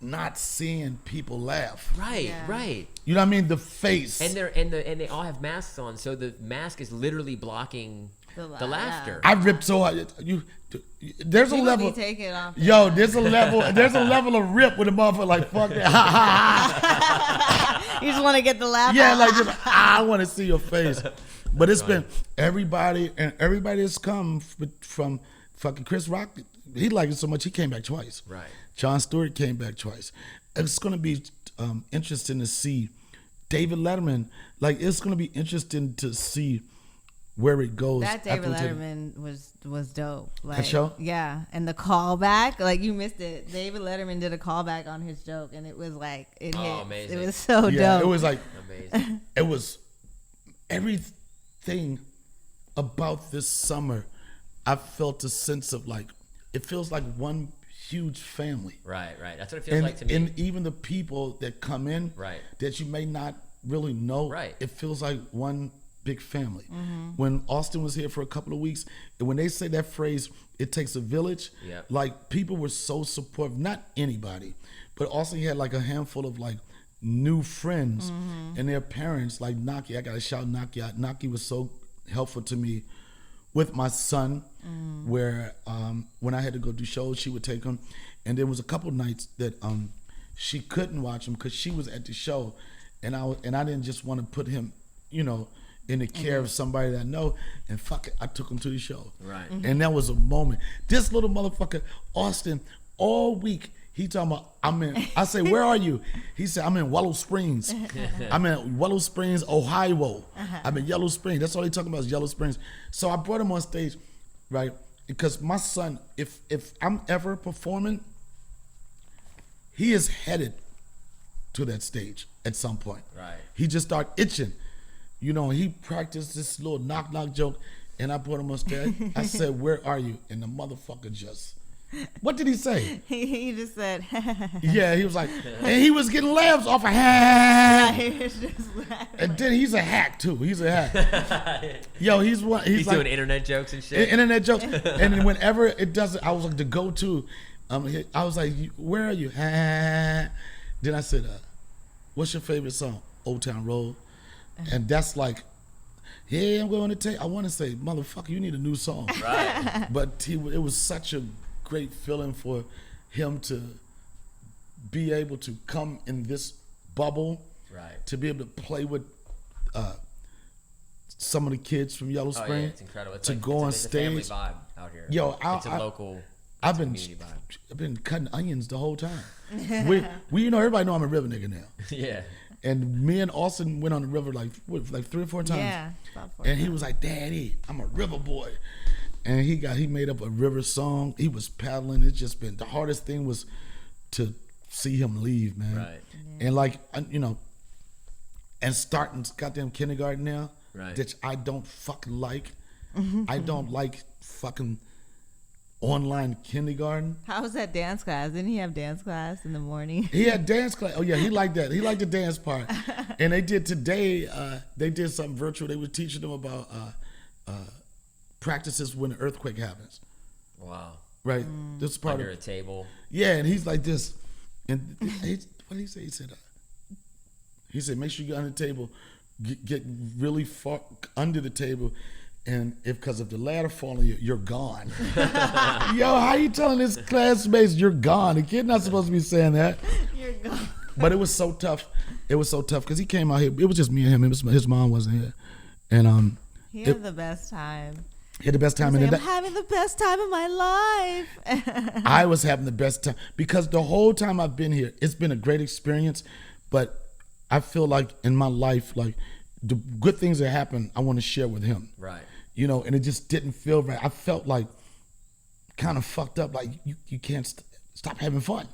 not seeing people laugh.
Right.
Yeah.
Right.
You know what I mean? The face.
And they all have masks on, so the mask is literally blocking
The
the
la-
laughter.
I ripped so hard. There's a
You
level.
be taking it off.
Yo, there's a level of rip with a motherfucker like fuck that.
You just want to get the laugh.
Yeah,
out.
like just, I want to see your face. But it's been everybody has come from fucking Chris Rock. He liked it so much he came back twice.
Right.
Jon Stewart came back twice. It's gonna be interesting to see David Letterman. Like it's gonna be interesting to see where it goes.
That David
after we take-
Letterman was dope. Like,
That show?
Yeah, and the callback, like you missed it. David Letterman did a callback on his joke, and it was like it
Oh,
hit.
amazing.
It was so
Yeah,
dope.
it was like
Amazing.
it was everything about this summer. I felt a sense of like it feels like one huge family.
Right. That's what it feels like to me.
And even the people that come in,
Right.
that you may not really know.
Right.
It feels like one big family. When Austin was here for a couple of weeks, and when they say that phrase, it takes a village,
Yep.
like people were so supportive, not anybody, but Austin had like a handful of like new friends and their parents, like Naki. I gotta shout Naki out. Naki was so helpful to me with my son, where when I had to go do shows, she would take him. And there was a couple nights that she couldn't watch him because she was at the show, and I didn't just want to put him, you know, in the care of somebody that I know, and fuck it, I took him to the show.
Right.
And that was a moment. This little motherfucker, Austin, all week, he talking about, I say, where are you? He said, I'm in Willow Springs. I'm in Willow Springs, Ohio. I'm in Yellow Springs. That's all he talking about is Yellow Springs. So I brought him on stage, right? Because my son, if I'm ever performing, he is headed to that stage at some point.
Right.
He just started itching. You know, he practiced this little knock joke, and I brought him on stage. I said, where are you? And the motherfucker just, what did he say?
He just said,
Yeah, he was like, and he was getting laughs off of ha.
he was just laughing.
And then he's a hack too. He's a hack. Yo, he's one. He's like
doing internet jokes and shit.
internet jokes. And then whenever it does it, I was like the go-to. I was like, where are you? Then I said, what's your favorite song? Old Town Road. And that's like, yeah, I'm going to take. I want to say, motherfucker, you need a new song.
Right.
But it was such a great feeling for him to be able to come in this bubble,
Right.
to be able to play with some of the kids from Yellow
Oh yeah,
Spring,
it's incredible. It's
to
like,
go on
it's a family
stage.
vibe out here.
Yo,
it's a local.
I've
it's a
been
community vibe.
I've been cutting onions the whole time. we you know, everybody know I'm a river nigga now.
Yeah.
And me and Austin went on the river like 3 or 4 times.
Yeah. About 4
And he was like, Daddy, I'm a river boy. And he made up a river song. He was paddling. It's just been, the hardest thing was to see him leave, man.
Right.
And like, you know, and starting goddamn kindergarten now,
Right.
which I don't fucking like. I don't like fucking online kindergarten.
How was that dance class? Didn't he have dance class in the morning?
He had dance class. Oh yeah, he liked that. He liked the dance part. And they did today. They did something virtual. They were teaching them about practices when an earthquake happens.
Wow.
Right. This is part
Under
of.
a table.
Yeah, and he's like this. And what did he say? He said, make sure you get under the table, get really far under the table. And because if the ladder fall on you, you're gone. Yo, how you telling his classmates you're gone? The kid not supposed to be saying that.
You're gone.
But it was so tough. It was so tough because he came out here. It was just me and him. His mom wasn't here. And
He had the best time.
he had the best time.
He's
And
like, I'm having the best time of my life.
I was having the best time because the whole time I've been here, it's been a great experience. But I feel like in my life, like the good things that happen, I want to share with him.
Right.
You know, and it just didn't feel right. I felt like kind of fucked up. Like you can't stop having fun.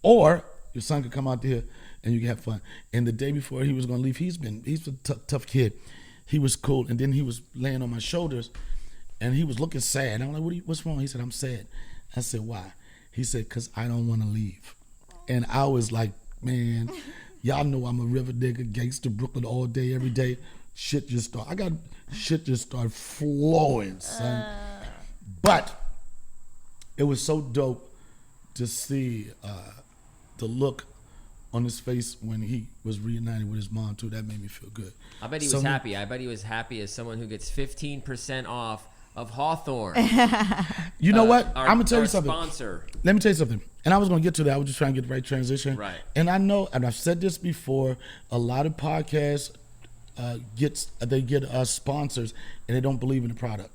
Or your son could come out there and you can have fun. And the day before he was gonna leave, he's a tough kid. He was cool, and then he was laying on my shoulders, and he was looking sad. I'm like, what's wrong? He said, I'm sad. I said, why? He said, because I don't want to leave. And I was like, man, y'all know I'm a river nigga, gangster, Brooklyn all day, every day. Shit just started flowing, son. But it was so dope to see the look on his face when he was reunited with his mom too. That made me feel good.
I bet he was happy. I bet he was happy as someone who gets 15% off of Hawthorne.
You know what?
Our,
I'm gonna tell you
our
something.
Sponsor.
Let me tell you something. And I was gonna get to that. I was just trying to get the right transition.
Right.
And I know, and I've said this before, a lot of podcasts get sponsors and they don't believe in the product.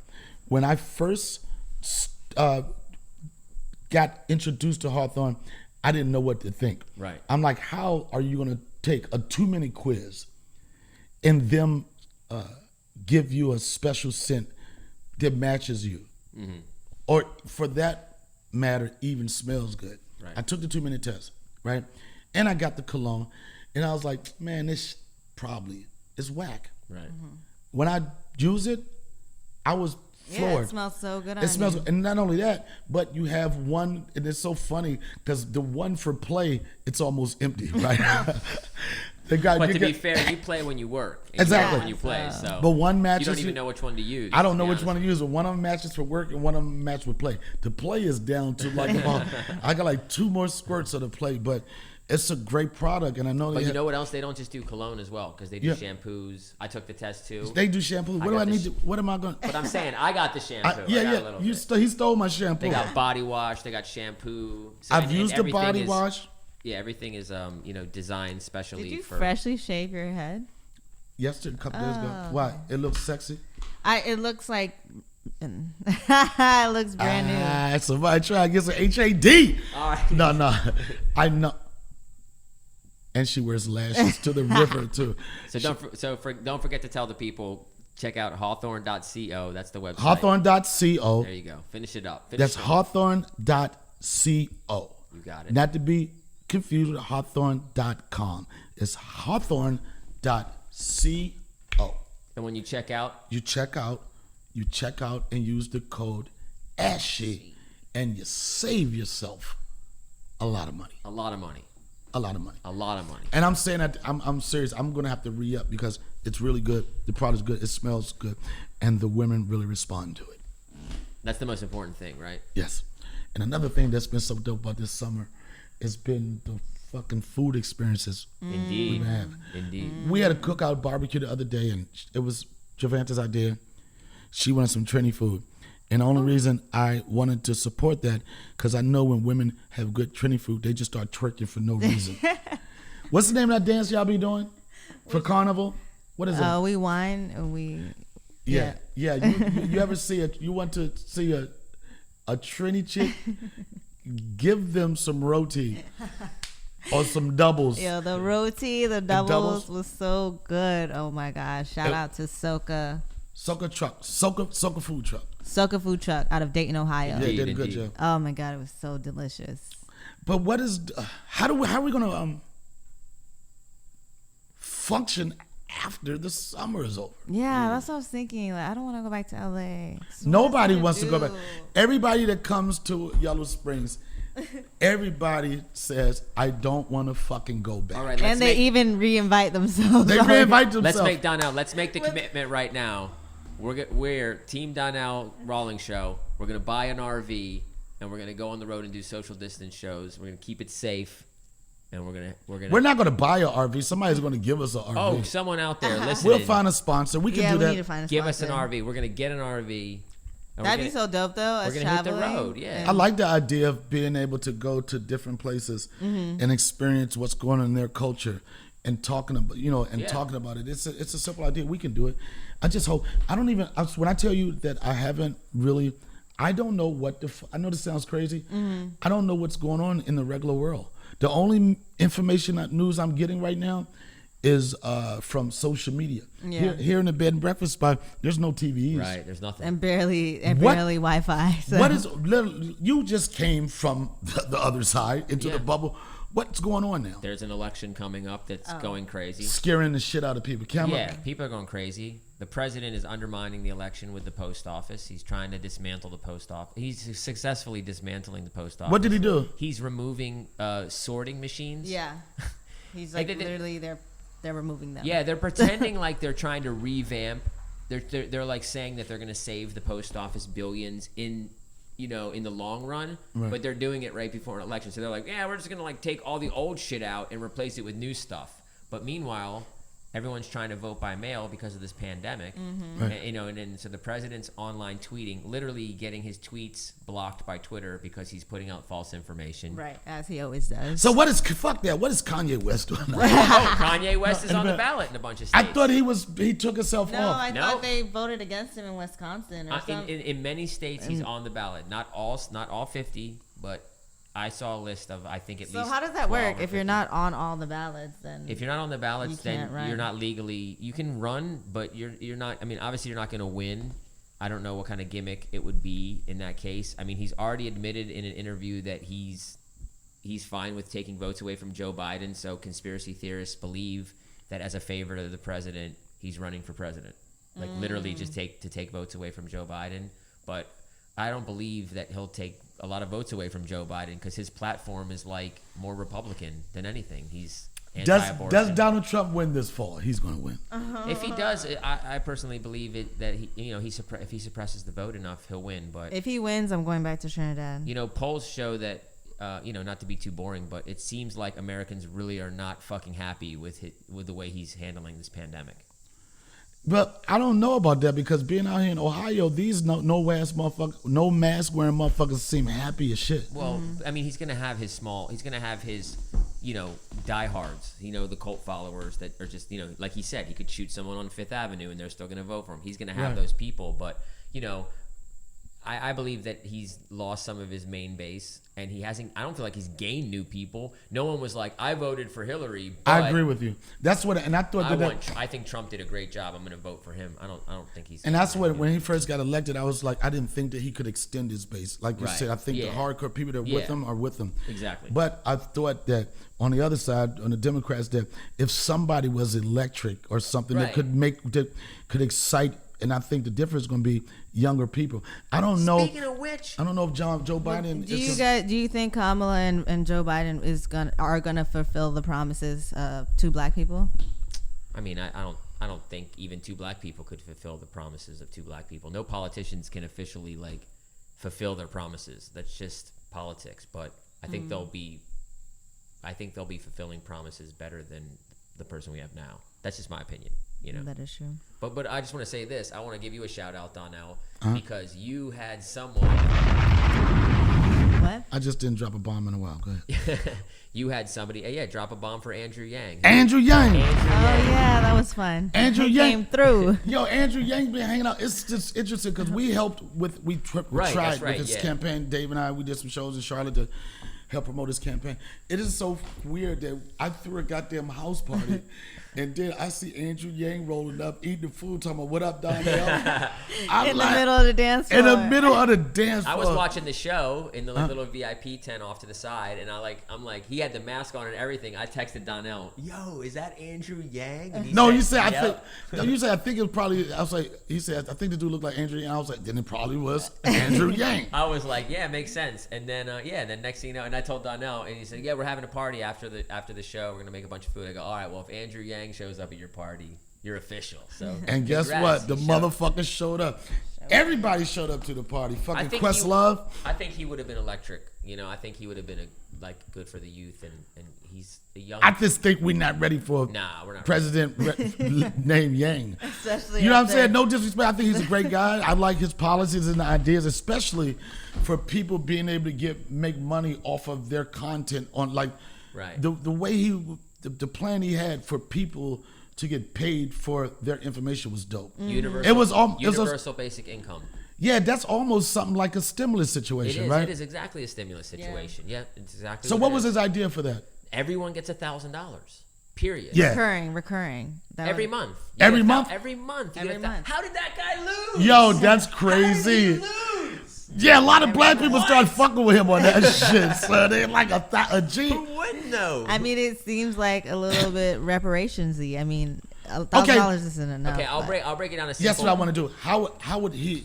When I first got introduced to Hawthorne, I didn't know what to think.
Right.
I'm like, how are you gonna take a 2-minute quiz and them give you a special scent that matches you, or for that matter, even smells good?
Right.
I took the 2-minute test, right, and I got the cologne, and I was like, man, this probably is whack.
Right.
When I use it, I was floored.
Yeah, it smells so good on
It smells,
you.
and not only that, but you have one, and it's so funny because the one for play, it's almost empty, right?
But to be fair, you play when you work. And
Exactly.
You work when you play. So.
But one match
you don't
is-
even know which one to use.
I don't know
to be
which one to
honest.
use, but one of them matches for work and one of them match with play. The play is down to like about, I got like 2 more squirts of the play, but it's a great product, and I know
But
they
you know what else? They don't just do cologne as well because they do
Yeah.
shampoos. I took the test too.
they do shampoo. What do
got
I
the
need to? What am I going?
But I'm saying I got the shampoo. I got a
Yeah.
little
You
bit.
he stole my shampoo.
They got body wash. They got shampoo. So,
I've
and
used the
everything
body
is-
wash
Yeah, everything is designed specially
Did you
for.
freshly shave your head?
yesterday, a couple days ago.
Oh.
Why? It looks sexy.
It looks like it looks brand new.
Somebody try to get some HAD.
All right.
No. I know. And she wears lashes to the river too.
So don't forget to tell the people, check out hawthorne.co. That's the website.
Hawthorne.co.
There you go. Finish it up.
That's
it.
hawthorne.co.
You got it.
Not to be confused with hawthorne.com. It's hawthorne.co.
And when you check out,
You check out and use the code ASHY, and you save yourself a lot of money.
a lot of money.
A lot of money.
A lot of money.
And I'm saying that I'm serious. I'm gonna have to re-up because it's really good. The product's good. It smells good, and the women really respond to it.
That's the most important thing, right?
Yes. And another thing that's been so dope about this summer has been the fucking food experiences
Indeed.
we have.
Indeed.
We had a cookout barbecue the other day, and it was Javant's idea. She wanted some Trini food. And the only reason I wanted to support that, because I know when women have good Trini food, they just start twerking for no reason. What's the name of that dance y'all be doing for Carnival? What is it?
We wine and we.
Yeah. You ever see you want to see a Trini chick? Give them some roti or some doubles.
Yo, the roti, the
doubles?
doubles was so good. Oh my gosh! Shout out to Soka
Soca food truck.
Soka Food Truck out of Dayton, Ohio.
Yeah, they did a good
Indeed.
job.
Oh my god, it was so delicious.
But what is how are we gonna function after the summer is over?
Yeah, that's what I was thinking. Like, I don't want to go back to LA. So
Nobody
what
wants
else
to
to
go
do?
back. Everybody that comes to Yellow Springs, everybody says, I don't want to fucking go back.
All right.
And they even re-invite themselves.
They reinvite themselves.
Let's make the commitment right now. We're Team Donnell Rawlings show. We're gonna buy an RV and we're gonna go on the road and do social distance shows. We're gonna keep it safe, and we're gonna.
We're not going to buy an RV. Somebody's going to give us an RV.
Oh, someone out there listening.
We'll find a sponsor. We can
Yeah,
do
we
that.
need to find a
Give us an
sponsor.
RV. We're gonna get an RV. and
That'd
we're
be
gonna-
so dope, though. Us
we're gonna hit the
traveling.
road, yeah.
I like the idea of being able to go to different places and experience what's going on in their culture and talking about, talking about it. It's a simple idea. We can do it. I just hope. When I tell you that I haven't really, I don't know what I know this sounds crazy. I don't know what's going on in the regular world. The only information, news I'm getting right now is from social media.
Yeah.
Here in the bed and breakfast spot, there's no TVs.
Right. There's nothing.
And barely
What?
Wi-Fi. So.
What is you just came from the other side into
Yeah.
the bubble? What's going on now?
There's an election coming up that's going crazy.
Scaring the shit out of people.
Yeah, people are going crazy. The president is undermining the election with the post office. He's trying to dismantle the post office. He's successfully dismantling the post office.
What did he do?
He's removing sorting machines.
Yeah. He's like
They-
literally they're removing them.
Yeah, they're pretending like they're trying to revamp. They're like saying that they're going to save the post office billions in the long run,
Right.
but they're doing it right before an election. So they're like, yeah, we're just going to like take all the old shit out and replace it with new stuff. But meanwhile, everyone's trying to vote by mail because of this pandemic.
Right.
And then so the president's online tweeting, literally getting his tweets blocked by Twitter because he's putting out false information.
Right, as he always does.
So what is fuck that? What is Kanye West doing?
Oh, Kanye West is on the ballot in a bunch of
I
states.
thought he took himself
No,
off.
I
No.
thought they voted against him in Wisconsin or something.
In many states, he's on the ballot. Not all 50, but I saw a list of I think at
So
least.
how does that
12
work?
or
If you're
50.
not on all the ballots, then
If you're not on the ballots,
You
then
can't run.
you're not legally. You can run, but you're not. I mean, obviously, you're not going to win. I don't know what kind of gimmick it would be in that case. I mean, he's already admitted in an interview that he's fine with taking votes away from Joe Biden. So conspiracy theorists believe that as a favor to the president, he's running for president. Like literally, just take votes away from Joe Biden. But I don't believe that he'll take a lot of votes away from Joe Biden because his platform is like more Republican than anything.
Does Donald Trump win this fall? He's going to win.
If he does, I personally believe that if he suppresses the vote enough, he'll win. But
if he wins, I'm going back to Trinidad.
Polls show that not to be too boring, but it seems like Americans really are not fucking happy with the way he's handling this pandemic.
But I don't know about that because being out here in Ohio, these no mask wearing motherfuckers seem happy as shit.
Well, I mean, he's gonna have his diehards, the cult followers that are just, like he said, he could shoot someone on Fifth Avenue and they're still gonna vote for him. He's gonna have those people, but I believe that he's lost some of his main base, and I don't feel like he's gained new people. No one was like, I voted for Hillary. But
I agree with you. That's what, and I thought
I think Trump did a great job. I'm going to vote for him. I don't think he's.
And that's what, when he first got elected, I was like, I didn't think that he could extend his base. Like you said, I think the hardcore people that are with him are with him.
Exactly.
But I thought that on the other side, on the Democrats, that if somebody was electric or something that could excite. And I think the difference is going to be younger people. I don't know.
Speaking of which,
I don't know if Joe Biden.
Do you think Kamala and Joe Biden are gonna fulfill the promises to black people?
I mean, I don't think even two black people could fulfill the promises of two black people. No politicians can officially fulfill their promises. That's just politics. But I think they'll be fulfilling promises better than the person we have now. That's just my opinion.
That is true.
But I just want to say this. I want to give you a shout out, Donnell, because you had someone.
What?
I just didn't drop a bomb in a while. Go ahead.
You had somebody. Drop a bomb for Andrew Yang.
Andrew Yang.
Yeah, that was fun.
Andrew Yang
came through.
Yo, Andrew Yang been hanging out. It's just interesting because we helped we tried with his campaign. Dave and I, we did some shows in Charlotte to help promote his campaign. It is so weird that I threw a goddamn house party. And then I see Andrew Yang rolling up, eating the food, talking about, what up, Donnell?
In the middle of the dance floor.
In the middle of the dance floor.
I was watching the show in the little VIP tent off to the side, and I'm like, he had the mask on and everything. I texted Donnell, yo, is that Andrew Yang? And
you said, I think it was probably, he said, I think the dude looked like Andrew Yang. I was like, then it probably was Andrew Yang.
I was like, yeah, it makes sense. And then, then next thing you know, and I told Donnell, and he said, yeah, we're having a party after the show. We're going to make a bunch of food. I go, all right, well, if Andrew Yang shows up at your party, you're official. So
and guess what? The motherfucker showed up. Everybody showed up to the party. Fucking Questlove.
I think he would have been electric. I think he would have been good for the youth, and he's a young.
I just think we're not ready for
we're not
president named Yang.
Especially,
you know what I'm saying? No disrespect. I think he's a great guy. I like his policies and ideas, especially for people being able to make money off of their content on the way the plan he had for people to get paid for their information was dope.
Universal basic income.
Yeah, that's almost something like a stimulus situation, right?
It is exactly a stimulus situation. Yeah, it's exactly.
So what was his idea for that?
Everyone gets $1,000. Period.
Yeah.
Recurring.
Every month?
Every month. How did that guy lose?
Yo, that's crazy.
How did he lose?
Yeah, a lot of black people start fucking with him on that shit. So they like a G.
Who wouldn't know?
I mean, it seems like a little bit reparationsy. I mean, $1,000 isn't enough.
Okay, I'll break it down.
That's what I want to do. How would he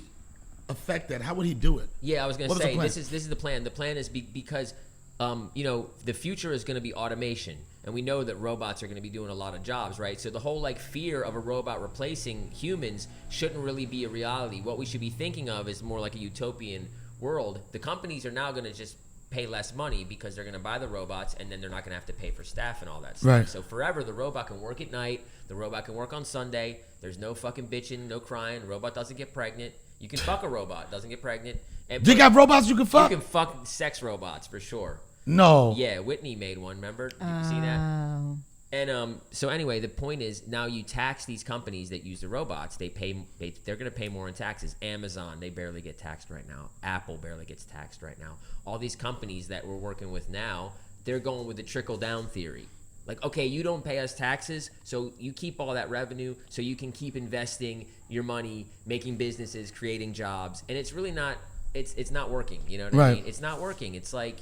affect that? How would he do it?
Yeah, I was going to say this is the plan. The plan is because the future is going to be automation. And we know that robots are going to be doing a lot of jobs, right? So the whole fear of a robot replacing humans shouldn't really be a reality. What we should be thinking of is more like a utopian world. The companies are now going to just pay less money because they're going to buy the robots, and then they're not going to have to pay for staff and all that stuff.
Right.
So forever, the robot can work at night. The robot can work on Sunday. There's no fucking bitching, no crying. The robot doesn't get pregnant. You can fuck a robot, doesn't get pregnant.
Do you got robots you can fuck?
You can fuck sex robots for sure.
No.
Yeah, Whitney made one. Remember? Did you see that? And so anyway, the point is now you tax these companies that use the robots. They're going to pay more in taxes. Amazon, they barely get taxed right now. Apple barely gets taxed right now. All these companies that we're working with now, they're going with the trickle down theory. Like, okay, you don't pay us taxes, so you keep all that revenue, so you can keep investing your money, making businesses, creating jobs, and it's really not. It's not working. You know what I mean? It's not working. It's like.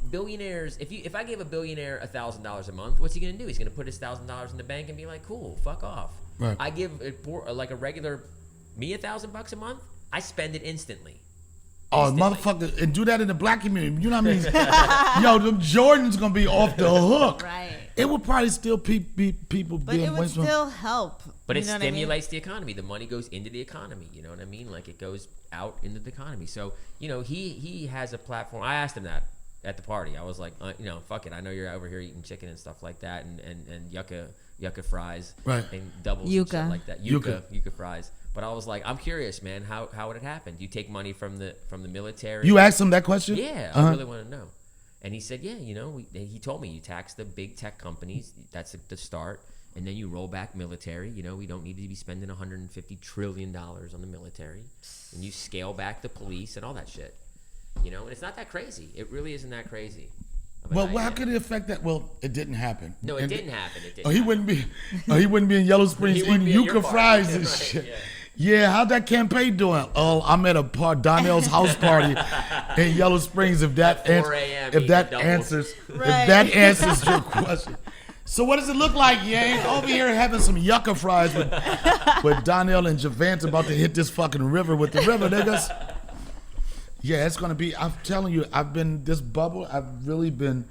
Billionaires. If I gave a billionaire $1,000 a month, what's he gonna do? He's gonna put his $1,000 in the bank and be like, "Cool, fuck off."
Right.
I give a regular me $1,000 a month. I spend it instantly.
Oh, motherfucker, and do that in the black community. You know what I mean? Yo, them Jordans gonna be off the hook.
Right.
It would probably still be people
But
being
it would still help.
But it
You know what I mean?
stimulates the economy. The money goes into the economy. You know what I mean? Like it goes out into the economy. So, you know, he has a platform. I asked him that at the party. I was like, you know, fuck it. I know you're over here eating chicken and stuff like that and yucca fries.
Right.
And doubles and
Yucca.
shit like that. Yucca fries. But I was like, I'm curious, man. How would it happen? Do you take money from the military?
You asked him that question?
Yeah, I really want to know. And he said, yeah, you know, he told me you tax the big tech companies. That's the start. And then you roll back military. You know, we don't need to be spending $150 trillion on the military. And you scale back the police and all that shit. You know, and it's not that crazy. It really isn't that crazy.
Well, how could it affect that? Well, it didn't happen.
No, it didn't happen. It didn't.
He wouldn't be in Yellow Springs eating yucca fries and shit. Yeah, how'd that campaign doing? Oh, I'm at Donnell's house party in Yellow Springs. If that answers your question. So what does it look like? You ain't over here having some yucca fries with Donnell and Javant about to hit this fucking river with the river niggas. Yeah, it's gonna be. I'm telling you, I've been this bubble. I've really been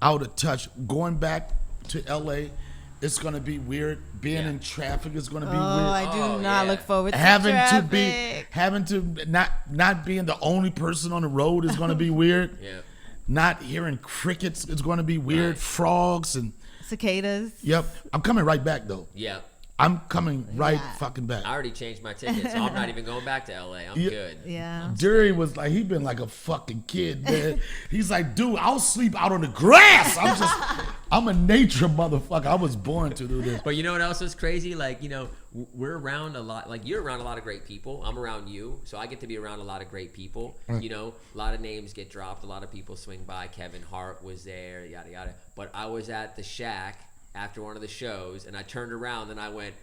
out of touch. Going back to LA, it's gonna be weird. Being in traffic is gonna be weird.
I do not look forward to
having
traffic.
to not being the only person on the road is gonna be weird.
Yeah.
Not hearing crickets is gonna be weird. Frogs and
Cicadas.
Yep. I'm coming right back though.
Yeah.
I'm coming right fucking back.
I already changed my ticket, so I'm not even going back to LA. I'm good.
Yeah.
Jerry was like, he been like a fucking kid, man. He's like, dude, I'll sleep out on the grass. I'm a nature motherfucker. I was born to do this.
But you know what else is crazy? Like, you know, we're around a lot. Like, you're around a lot of great people. I'm around you, so I get to be around a lot of great people. Right. You know, a lot of names get dropped. A lot of people swing by. Kevin Hart was there, yada, yada. But I was at the Shack after one of the shows, and I turned around and I went,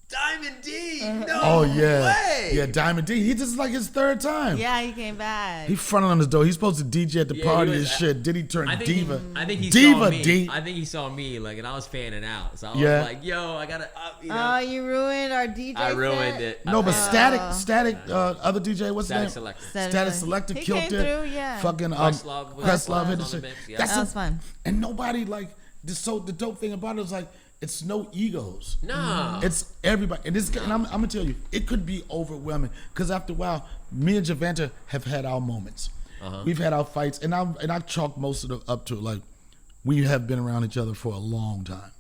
Diamond D, no way.
Yeah, Diamond D. He just like his third time.
Yeah, he came back.
He fronted on his door. He's supposed to DJ at the party and shit. Did he turn diva?
I think he
diva
saw me.
D.
I think he saw me, like, and I was fanning out. So I was like, yo, I gotta, you know.
Oh, you ruined our DJ
I ruined
set?
it.
No, but Static, other DJ, what's his name?
Static
Selector
he
killed
came
it.
Through, yeah.
Fucking
Questlove
hit
on
the
the mix. Yeah.
That was fun.
And nobody like the dope thing about it is like it's no egos.
No.
It's everybody. And I'm gonna tell you, it could be overwhelming because after a while, me and Javanta have had our moments. We've had our fights, and I chalk most of them up to like we have been around each other for a long time.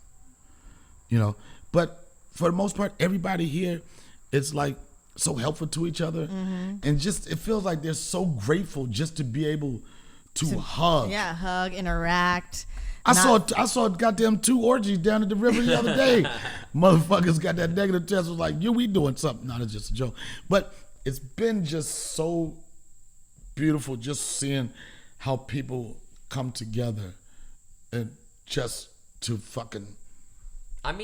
You know, but for the most part, everybody here, it's like so helpful to each other, and just it feels like they're so grateful just to be able to hug.
Yeah, hug, interact.
I saw goddamn 2 orgies down at the river the other day. Motherfuckers got that negative test. Was like, we doing something. No, it's just a joke. But it's been just so beautiful just seeing how people come together and just to fucking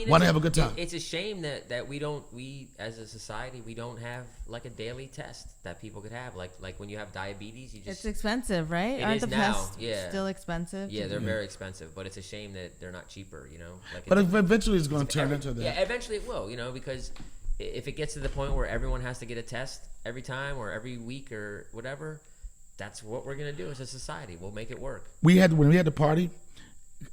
want to have a good time.
It's a shame that we as a society, we don't have like a daily test that people could have. Like when you have diabetes,
it's expensive, right? Aren't the tests still expensive?
Yeah, they're very expensive, but it's a shame that they're not cheaper, you know? Like
but eventually it's going to turn into that.
Yeah, eventually it will, you know, because if it gets to the point where everyone has to get a test every time or every week or whatever, that's what we're going to do as a society. We'll make it work.
When we had the party,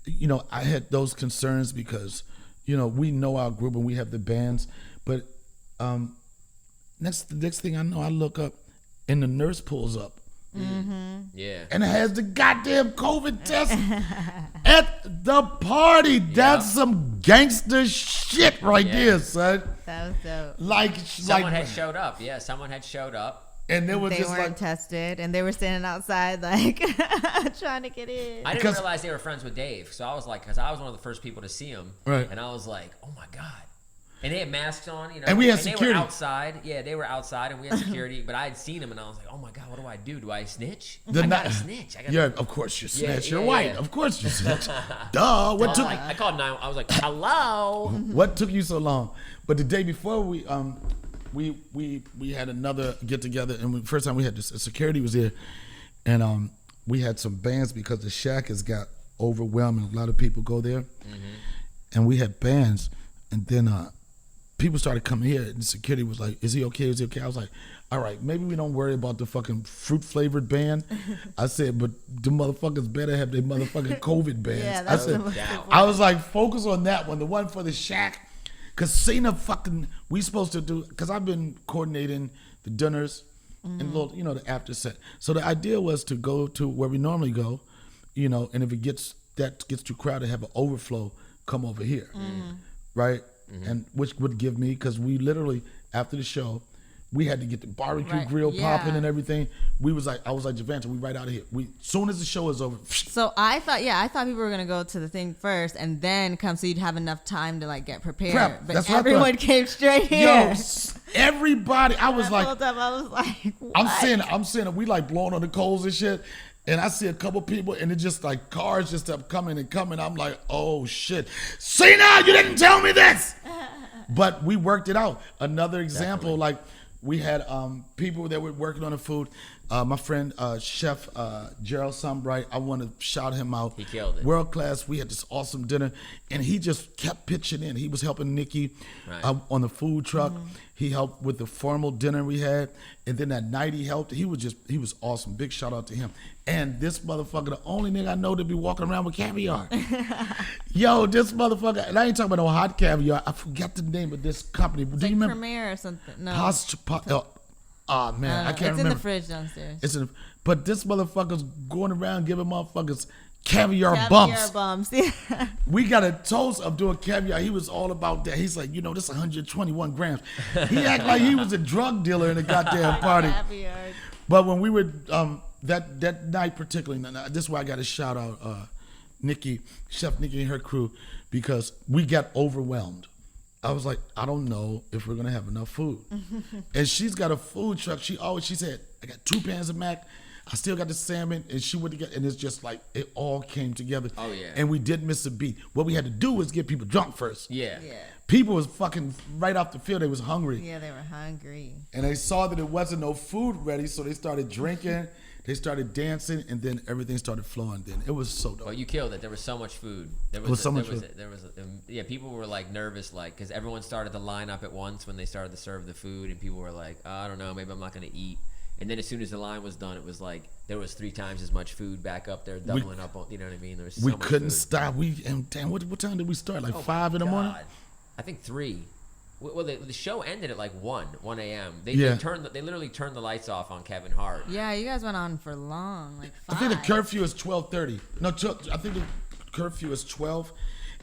you know, I had those concerns because you know, we know our group and we have the bands, but the next thing I know, I look up and the nurse pulls up.
Yeah.
And it has the goddamn COVID test at the party. That's some gangster shit right there, son.
That was dope.
Like someone had showed up. Yeah, someone had showed up.
And they
weren't tested, and they were standing outside like trying to get in.
I didn't realize they were friends with Dave, so I was like, because I was one of the first people to see him,
right?
And I was like, oh my god. And they had masks on, you know.
And we had security.
They were outside. Yeah, they were outside, and we had security. But I had seen them, and I was like, "Oh my god, what do I do? Do I snitch? I gotta snitch.
Of course you snitch. You're white. Of course you snitch. Duh. What took?
I called 9. I was like, "Hello."
What took you so long? But the day before we had another get together, and first time we had this security was here, and we had some bands because the Shack has got overwhelming. A lot of people go there, and we had bands, and then people started coming here, and security was like, "Is he okay? Is he okay?" I was like, "All right, maybe we don't worry about the fucking fruit flavored band." I said, "But the motherfuckers better have their motherfucking COVID bands."
Yeah, that's
I said,
the most important.
I was like, focus on that one, the one for the shack, because Cena we supposed to do, because I've been coordinating the dinners and little, the after set. So the idea was to go to where we normally go, and if it gets too crowded, have an overflow come over here, right? And which would give me, because we literally after the show, we had to get the barbecue grill popping and everything. I was like, Javant, we right out of here. Soon as the show is over.
So I thought people were gonna go to the thing first and then come, so you'd have enough time to like get prepared.
Prep.
But
That's what I
everyone
thought.
came straight here.
Yo, everybody, I was
The
like,
whole time I was like, what?
I'm seeing it. We like blowing on the coals and shit. And I see a couple people, and it just like cars just kept coming and coming. I'm like, oh shit, Cena, you didn't tell me this. But we worked it out. Another example, like we had people that were working on the food. My friend Chef Gerald Sunbright, I want to shout him out.
He killed it.
World class. We had this awesome dinner, and he just kept pitching in. He was helping Nikki on the food truck. He helped with the formal dinner we had, and then that night he helped. He was awesome. Big shout out to him. And this motherfucker, the only nigga I know to be walking around with caviar. Yo, this motherfucker, and I ain't talking about no hot caviar. I forgot the name of this company.
It's
Do
like
you remember?
Premier or something. No.
Oh man, I can't remember.
It's in the fridge downstairs.
But this motherfucker's going around giving motherfuckers caviar bumps.
Yeah.
We got a toast of doing caviar. He was all about that. He's like, this 121 grams. He act like he was a drug dealer in a goddamn party.
Caviar.
But when we were that night particularly, this is why I got to shout out Nikki, Chef Nikki and her crew, because we got overwhelmed. I was like, I don't know if we're gonna have enough food. And she's got a food truck. She said, I got 2 pans of mac. I still got the salmon, and she went together, and it's just like it all came together.
Oh yeah.
And we didn't miss a beat. What we had to do was get people drunk first.
Yeah.
People was fucking right off the field. They was hungry.
Yeah, they were hungry.
And they saw that there wasn't no food ready, so they started drinking. They started dancing, and then everything started flowing. Then it was so dope.
Well, you killed it. There was so much food. People were like nervous, like, because everyone started to line up at once when they started to serve the food, and people were like, oh, I don't know, maybe I'm not going to eat. And then as soon as the line was done, it was like there was 3 times as much food back up there, doubling up on. You know what I mean? There was so
we
much
couldn't
food.
stop. What time did we start? Like 5 in the morning?
I think 3. Well, the show ended at like 1 a.m. They literally turned the lights off on Kevin Hart.
Yeah, you guys went on for long, like 5.
I think the curfew is 12:30. No, I think the curfew is 12.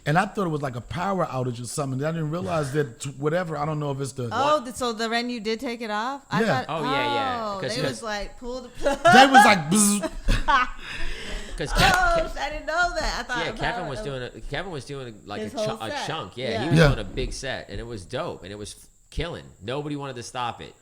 And I thought it was like a power outage or something. I didn't realize that whatever. I don't know if it's the.
So the venue did take it off?
Yeah.
They was like, pull the plug.
They was like, bzz.
Because
I didn't know that. I thought
Kevin was doing like
His
a
whole set.
chunk. Yeah,
Yeah.
he was
Yeah.
doing a big set, and it was dope, and it was killing. Nobody wanted to stop it.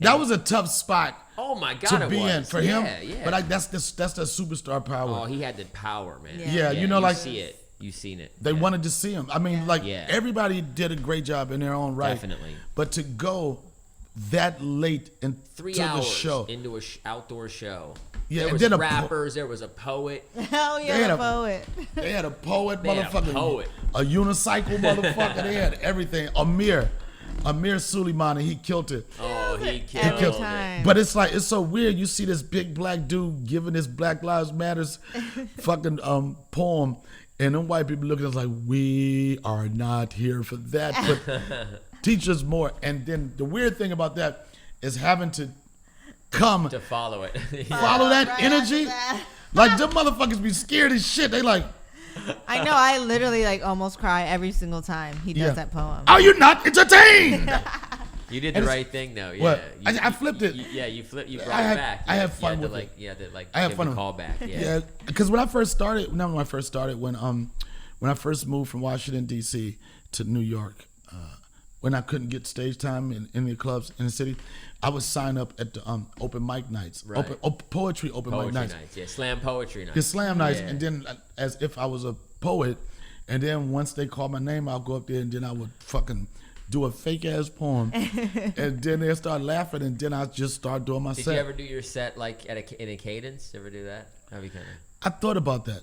That was a tough spot
Oh my God,
to
it
be
was.
in for him.
Yeah.
But that's the superstar power.
Oh, he had the power, man.
Yeah.
You know,
you
like
see it. You've seen it.
they wanted to see him. I mean, everybody did a great job in their own right.
Definitely.
But to go that late into
3
the
hours
show,
into a outdoor show.
Yeah,
there
and
was
then
rappers. There was a poet.
Hell
They
yeah,
had
the
a-
poet.
they had a poet,
They had a
motherfucker,
poet.
a unicycle, motherfucker. They had everything. Amir Suleiman, and he killed it.
Oh, he
Every
killed it.
time.
But it's like, it's so weird. You see this big black dude giving this Black Lives Matters fucking poem, and them white people looking at us like, we are not here for that. But teach us more. And then the weird thing about that is having to come
To follow it.
follow that
Right
energy.
after that.
Like, them motherfuckers be scared as shit. They like,
I know. I literally like almost cry every single time he does
Yeah.
that poem.
are you not entertained?
You did the
And it's-
right thing, though. Yeah.
What?
You-
I flipped it.
You brought it
had-
back.
I
You
had fun
you
with
to,
it.
You had to
I had
give
fun
the
with it.
call back. Yeah.
Yeah, because when I first started, when I first moved from Washington D.C. to New York, when I couldn't get stage time in the clubs in the city, I would sign up at the open mic nights,
Right.
poetry open mic
Poetry
nights,
nights. Yeah. Slam poetry nights.
the slam nights,
Yeah.
and then as if I was a poet, and then once they called my name, I'll go up there and then I would fucking do a fake ass poem, and then they start laughing, and then I just start doing my
Did
set.
you ever do your set like in a cadence? Ever do that? That'd be kind of.
I thought about that.